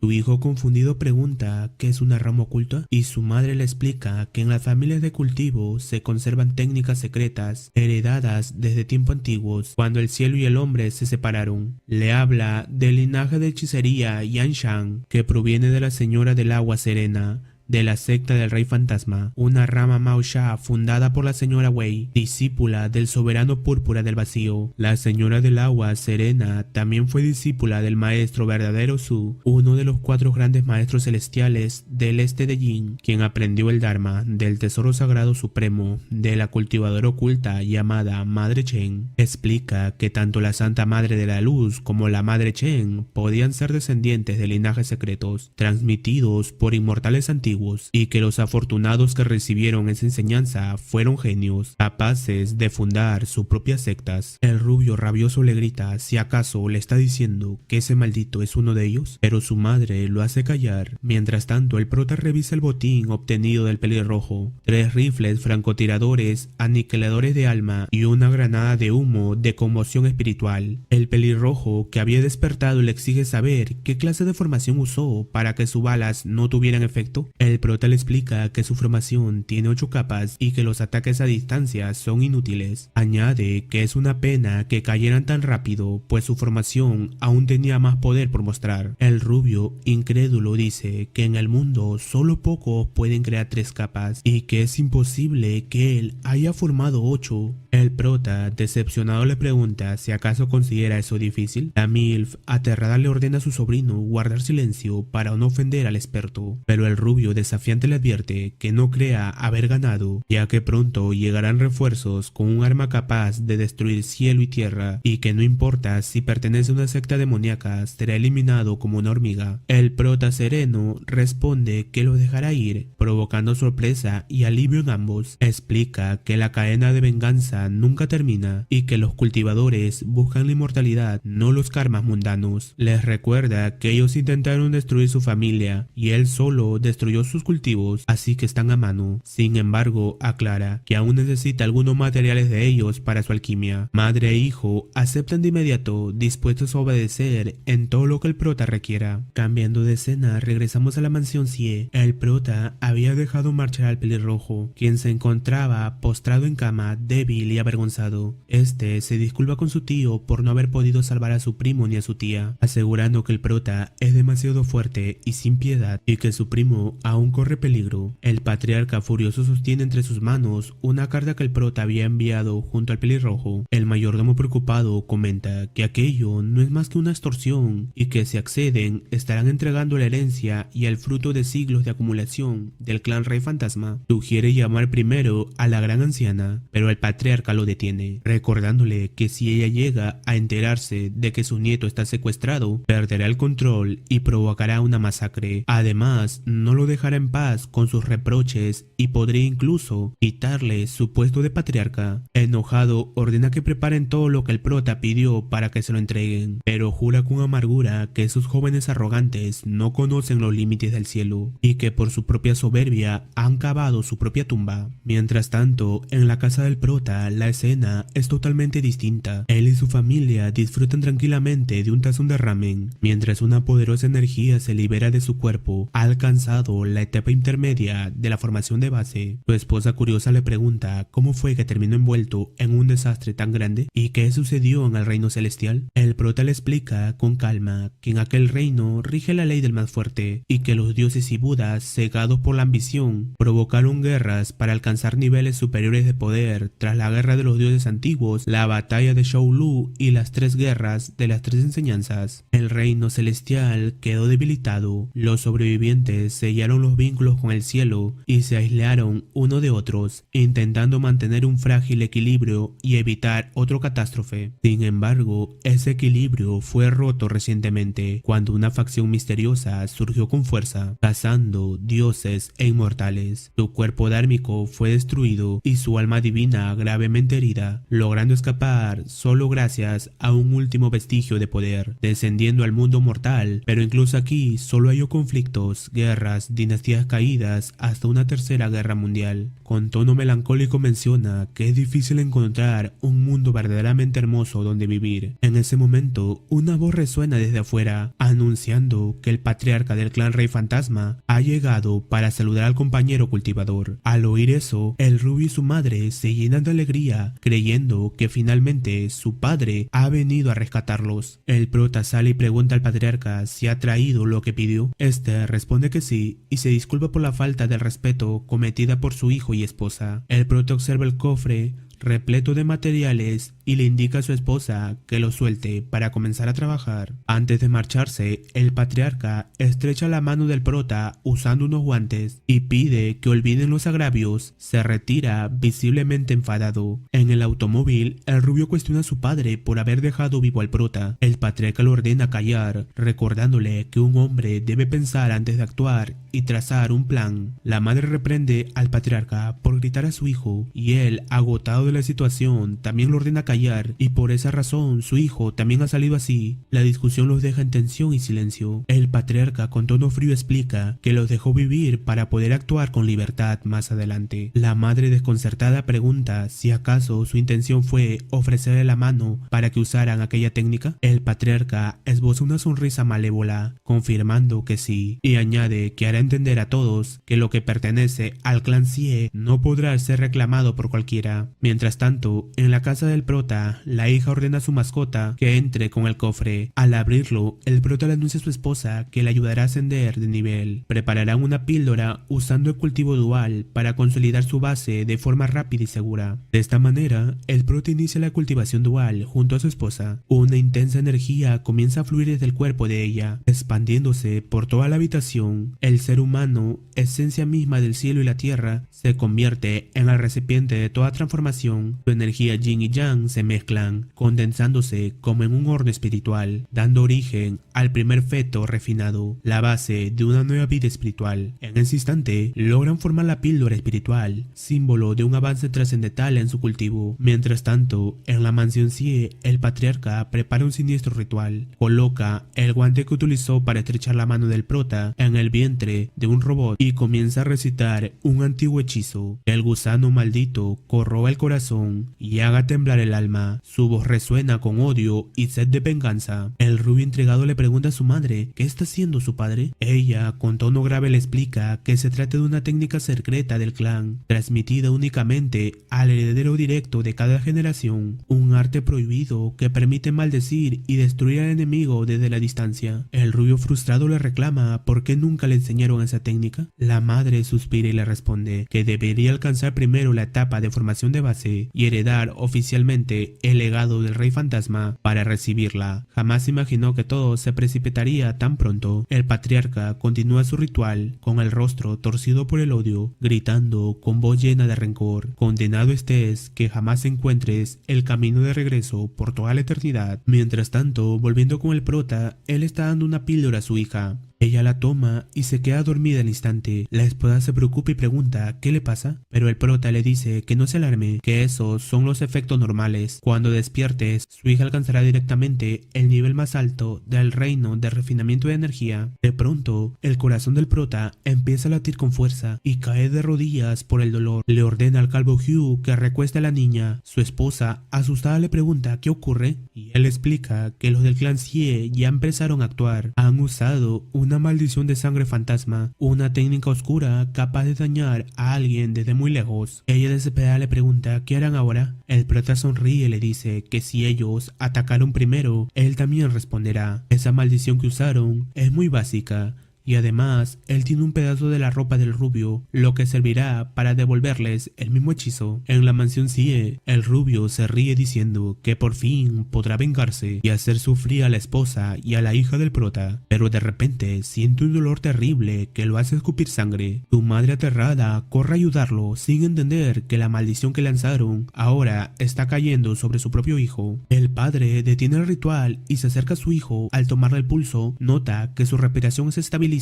Su hijo, confundido, pregunta qué es una rama oculta y su madre le explica que en las familias de cultivo se conservan técnicas secretas heredadas desde tiempos antiguos, cuando el cielo y el hombre se separaron. Le habla del linaje de hechicería Yanshan, que proviene de la señora del agua serena, de la secta del Rey Fantasma, una rama Mao Sha fundada por la señora Wei, discípula del soberano púrpura del vacío. La señora del agua serena también fue discípula del maestro verdadero Su, uno de los 4 grandes maestros celestiales del este de Yin, quien aprendió el Dharma del tesoro sagrado supremo de la cultivadora oculta llamada Madre Chen. Explica que tanto la Santa Madre de la Luz como la Madre Chen podían ser descendientes de linajes secretos transmitidos por inmortales antiguos, y que los afortunados que recibieron esa enseñanza fueron genios capaces de fundar sus propias sectas. El rubio rabioso le grita si acaso le está diciendo que ese maldito es uno de ellos, pero su madre lo hace callar. Mientras tanto, el prota revisa el botín obtenido del pelirrojo: 3 rifles francotiradores aniquiladores de alma y una granada de humo de conmoción espiritual. El pelirrojo, que había despertado, le exige saber qué clase de formación usó para que sus balas no tuvieran efecto. El prota le explica que su formación tiene 8 capas y que los ataques a distancia son inútiles. Añade que es una pena que cayeran tan rápido, pues su formación aún tenía más poder por mostrar. El rubio, incrédulo, dice que en el mundo solo pocos pueden crear 3 capas y que es imposible que él haya formado 8. El prota, decepcionado, le pregunta si acaso considera eso difícil. La MILF, aterrada, le ordena a su sobrino guardar silencio para no ofender al experto, pero el rubio desafiante le advierte que no crea haber ganado, ya que pronto llegarán refuerzos con un arma capaz de destruir cielo y tierra, y que no importa si pertenece a una secta demoníaca, será eliminado como una hormiga. El prota sereno responde que lo dejará ir, provocando sorpresa y alivio en ambos. Explica que la cadena de venganza nunca termina y que los cultivadores buscan la inmortalidad, no los karmas mundanos. Les recuerda que ellos intentaron destruir su familia y él solo destruyó sus cultivos, así que están a mano. Sin embargo, aclara que aún necesita algunos materiales de ellos para su alquimia. Madre e hijo aceptan de inmediato, dispuestos a obedecer en todo lo que el prota requiera. Cambiando de escena, regresamos a la mansión Sie. El prota había dejado marchar al pelirrojo, quien se encontraba postrado en cama, débil y avergonzado. Este se disculpa con su tío por no haber podido salvar a su primo ni a su tía, asegurando que el prota es demasiado fuerte y sin piedad y que su primo aún corre peligro. El patriarca furioso sostiene entre sus manos una carta que el prota había enviado junto al pelirrojo. El mayordomo, preocupado, comenta que aquello no es más que una extorsión y que si acceden estarán entregando la herencia y el fruto de siglos de acumulación del clan Rey Fantasma. Sugiere llamar primero a la gran anciana, pero el patriarca lo detiene, recordándole que si ella llega a enterarse de que su nieto está secuestrado, perderá el control y provocará una masacre. Además, no lo dejará en paz con sus reproches y podría incluso quitarle su puesto de patriarca. Enojado, ordena que preparen todo lo que el prota pidió para que se lo entreguen, pero jura con amargura que esos jóvenes arrogantes no conocen los límites del cielo y que por su propia soberbia han cavado su propia tumba. Mientras tanto, en la casa del prota, la escena es totalmente distinta. Él y su familia disfrutan tranquilamente de un tazón de ramen, mientras una poderosa energía se libera de su cuerpo. Ha alcanzado la etapa intermedia de la formación de base. Su esposa, curiosa, le pregunta cómo fue que terminó envuelto en un desastre tan grande y qué sucedió en el reino celestial. El prota le explica con calma que en aquel reino rige la ley del más fuerte y que los dioses y budas, cegados por la ambición, provocaron guerras para alcanzar niveles superiores de poder. Tras la guerra de los dioses antiguos, la batalla de Shou Lu y las 3 guerras de las 3 enseñanzas, el reino celestial quedó debilitado. Los sobrevivientes sellaron los vínculos con el cielo y se aislaron uno de otros, intentando mantener un frágil equilibrio y evitar otra catástrofe. Sin embargo, ese equilibrio fue roto recientemente cuando una facción misteriosa surgió con fuerza, cazando dioses e inmortales. Su cuerpo dármico fue destruido y su alma divina gravemente herida, logrando escapar solo gracias a un último vestigio de poder, descendiendo al mundo mortal. Pero incluso aquí solo hay conflictos, guerras, dinastías caídas, hasta una tercera guerra mundial. Con tono melancólico menciona que es difícil difícil encontrar un mundo verdaderamente hermoso donde vivir. En ese momento, una voz resuena desde afuera, anunciando que el patriarca del clan Rey Fantasma ha llegado para saludar al compañero cultivador. Al oír eso, el rubio y su madre se llenan de alegría, creyendo que finalmente su padre ha venido a rescatarlos. El prota sale y pregunta al patriarca si ha traído lo que pidió. Este responde que sí y se disculpa por la falta de respeto cometida por su hijo y esposa. El prota observa el cofre repleto de materiales y le indica a su esposa que lo suelte para comenzar a trabajar. Antes de marcharse, el patriarca estrecha la mano del prota usando unos guantes y pide que olviden los agravios. Se retira visiblemente enfadado. En el automóvil, el rubio cuestiona a su padre por haber dejado vivo al prota. El patriarca lo ordena callar, recordándole que un hombre debe pensar antes de actuar y trazar un plan. La madre reprende al patriarca por gritar a su hijo y él, agotado de la situación, también lo ordena callar, y por esa razón su hijo también ha salido así. La discusión los deja en tensión y silencio. El patriarca con tono frío explica que los dejó vivir para poder actuar con libertad más adelante. La madre desconcertada pregunta si acaso su intención fue ofrecerle la mano para que usaran aquella técnica. El patriarca esboza una sonrisa malévola, confirmando que sí, y añade que hará entender a todos que lo que pertenece al clan Sie no podrá ser reclamado por cualquiera. Mientras tanto, en la casa del prota, la hija ordena a su mascota que entre con el cofre. Al abrirlo, el prota le anuncia a su esposa que le ayudará a ascender de nivel. Prepararán una píldora usando el cultivo dual para consolidar su base de forma rápida y segura. De esta manera, el prota inicia la cultivación dual junto a su esposa. Una intensa energía comienza a fluir desde el cuerpo de ella, expandiéndose por toda la habitación. El ser humano, esencia misma del cielo y la tierra, se convierte en el recipiente de toda transformación. Su energía yin y yang se mezclan, condensándose como en un horno espiritual, dando origen al primer feto refinado, la base de una nueva vida espiritual. En ese instante, logran formar la píldora espiritual, símbolo de un avance trascendental en su cultivo. Mientras tanto, en la mansión Sie, el patriarca prepara un siniestro ritual. Coloca el guante que utilizó para estrechar la mano del prota en el vientre de un robot y comienza a recitar un antiguo hechizo. El gusano maldito corroba el corazón y haga temblar el alma. Su voz resuena con odio y sed de venganza. El rubio intrigado le pregunta a su madre qué está haciendo su padre. Ella, con tono grave, le explica que se trata de una técnica secreta del clan, transmitida únicamente al heredero directo de cada generación, un arte prohibido que permite maldecir y destruir al enemigo desde la distancia. El rubio frustrado le reclama por qué nunca le enseñaron esa técnica. La madre suspira y le responde que debería alcanzar primero la etapa de formación de base y heredar oficialmente el legado del Rey Fantasma para recibirla. Jamás imaginó que todo se precipitaría tan pronto. El patriarca continúa su ritual con el rostro torcido por el odio, gritando con voz llena de rencor: condenado estés, que jamás encuentres el camino de regreso por toda la eternidad. Mientras tanto, volviendo con el prota, él está dando una píldora a su hija. Ella la toma y se queda dormida al instante. La esposa se preocupa y pregunta ¿qué le pasa? Pero el prota le dice que no se alarme, que esos son los efectos normales. Cuando despiertes, su hija alcanzará directamente el nivel más alto del reino de refinamiento de energía. De pronto, el corazón del prota empieza a latir con fuerza y cae de rodillas por el dolor. Le ordena al calvo Hugh que recueste a la niña. Su esposa, asustada, le pregunta ¿qué ocurre? Y él explica que los del clan Sie ya empezaron a actuar. Han usado una maldición de sangre fantasma, una técnica oscura capaz de dañar a alguien desde muy lejos. Ella desesperada le pregunta ¿qué harán ahora? El prota sonríe y le dice que si ellos atacaron primero, él también responderá. Esa maldición que usaron es muy básica. Y además, él tiene un pedazo de la ropa del rubio, lo que servirá para devolverles el mismo hechizo. En la mansión Sie, el rubio se ríe diciendo que por fin podrá vengarse y hacer sufrir a la esposa y a la hija del prota. Pero de repente siente un dolor terrible que lo hace escupir sangre. Su madre, aterrada, corre a ayudarlo sin entender que la maldición que lanzaron ahora está cayendo sobre su propio hijo. El padre detiene el ritual y se acerca a su hijo. Al tomarle el pulso, nota que su respiración se estabiliza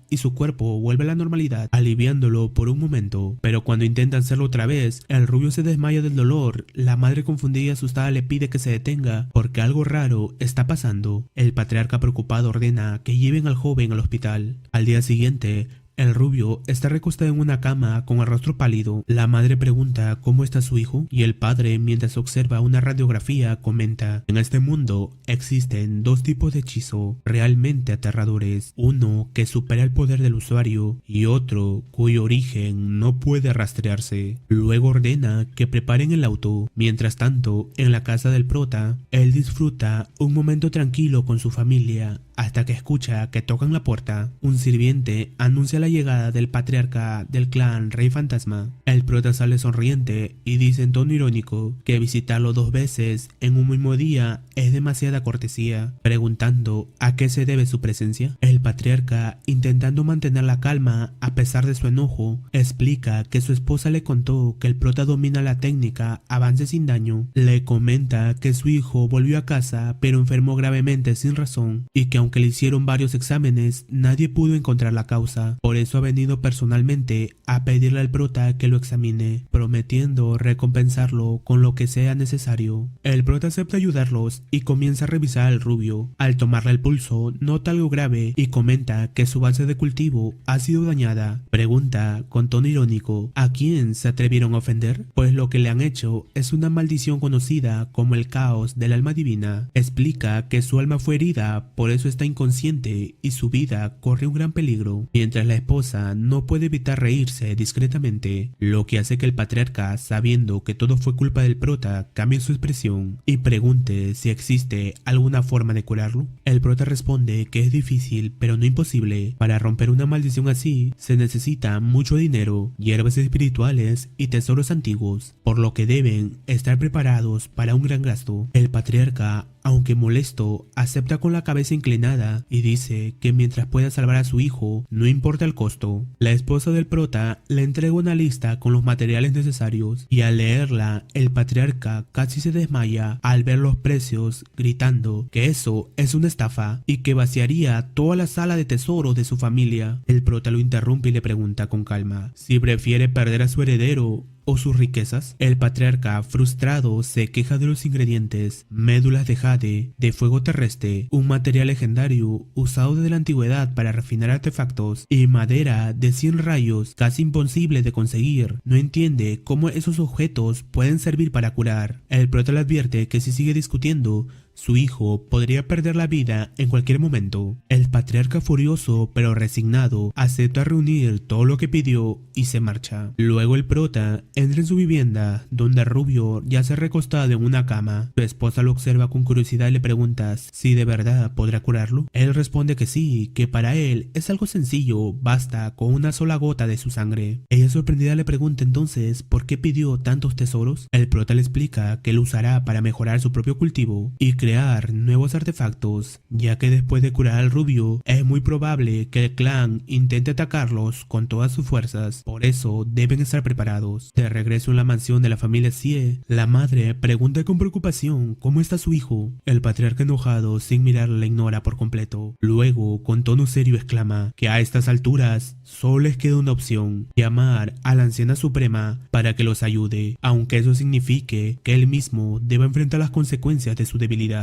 y su cuerpo vuelve a la normalidad, aliviándolo por un momento. Pero cuando intenta hacerlo otra vez, el rubio se desmaya del dolor. La madre, confundida y asustada, le pide que se detenga porque algo raro está pasando. El patriarca, preocupado, ordena que lleven al joven al hospital. Al día siguiente, El rubio está recostado en una cama con el rostro pálido. La madre pregunta cómo está su hijo y el padre, mientras observa una radiografía, comenta: en este mundo existen dos tipos de hechizo realmente aterradores, uno que supera el poder del usuario y otro cuyo origen no puede rastrearse. Luego ordena que preparen el auto. Mientras tanto, en la casa del prota, él disfruta un momento tranquilo con su familia hasta que escucha que tocan la puerta. Un sirviente anuncia la llegada del patriarca del clan Rey Fantasma. El prota sale sonriente y dice en tono irónico que visitarlo 2 veces en un mismo día es demasiada cortesía, preguntando a qué se debe su presencia. El patriarca, intentando mantener la calma a pesar de su enojo, explica que su esposa le contó que el prota domina la técnica avance sin daño. Le comenta que su hijo volvió a casa pero enfermó gravemente sin razón y que aunque le hicieron varios exámenes, nadie pudo encontrar la causa. Por eso ha venido personalmente a pedirle al prota que lo examine, prometiendo recompensarlo con lo que sea necesario. El prota acepta ayudarlos y comienza a revisar al rubio. Al tomarle el pulso, nota algo grave y comenta que su base de cultivo ha sido dañada. Pregunta con tono irónico: ¿a quién se atrevieron a ofender? Pues lo que le han hecho es una maldición conocida como el caos del alma divina. Explica que su alma fue herida, por eso está inconsciente y su vida corre un gran peligro, mientras la esposa no puede evitar reírse discretamente, lo que hace que el patriarca, sabiendo que todo fue culpa del prota, cambie su expresión y pregunte si existe alguna forma de curarlo. El prota responde que es difícil pero no imposible. Para romper una maldición así se necesita mucho dinero, hierbas espirituales y tesoros antiguos, por lo que deben estar preparados para un gran gasto. El patriarca, aunque molesto, acepta con la cabeza inclinada y dice que mientras pueda salvar a su hijo, no importa el costo. La esposa del prota le entrega una lista con los materiales necesarios y al leerla, el patriarca casi se desmaya al ver los precios, gritando que eso es una estafa y que vaciaría toda la sala de tesoros de su familia. El prota lo interrumpe y le pregunta con calma si prefiere perder a su heredero o sus riquezas. El patriarca, frustrado, se queja de los ingredientes: médulas de jade, de fuego terrestre, un material legendario usado desde la antigüedad para refinar artefactos, y madera de 100 rayos, casi imposible de conseguir. No entiende cómo esos objetos pueden servir para curar. El prota le advierte que si sigue discutiendo, su hijo podría perder la vida en cualquier momento. El patriarca, furioso pero resignado, acepta reunir todo lo que pidió y se marcha. Luego el prota entra en su vivienda, donde el rubio yace recostado en una cama. Su esposa lo observa con curiosidad y le pregunta si de verdad podrá curarlo. Él responde que sí, que para él es algo sencillo, basta con una sola gota de su sangre. Ella, sorprendida, le pregunta entonces por qué pidió tantos tesoros. El prota le explica que lo usará para mejorar su propio cultivo y crear nuevos artefactos, ya que después de curar al rubio es muy probable que el clan intente atacarlos con todas sus fuerzas, por eso deben estar preparados. De regreso en la mansión de la familia Sie, la madre pregunta con preocupación cómo está su hijo. El patriarca, enojado, sin mirar, la ignora por completo. Luego, con tono serio, exclama que a estas alturas solo les queda una opción: llamar a la anciana suprema para que los ayude, aunque eso signifique que él mismo deba enfrentar las consecuencias de su debilidad.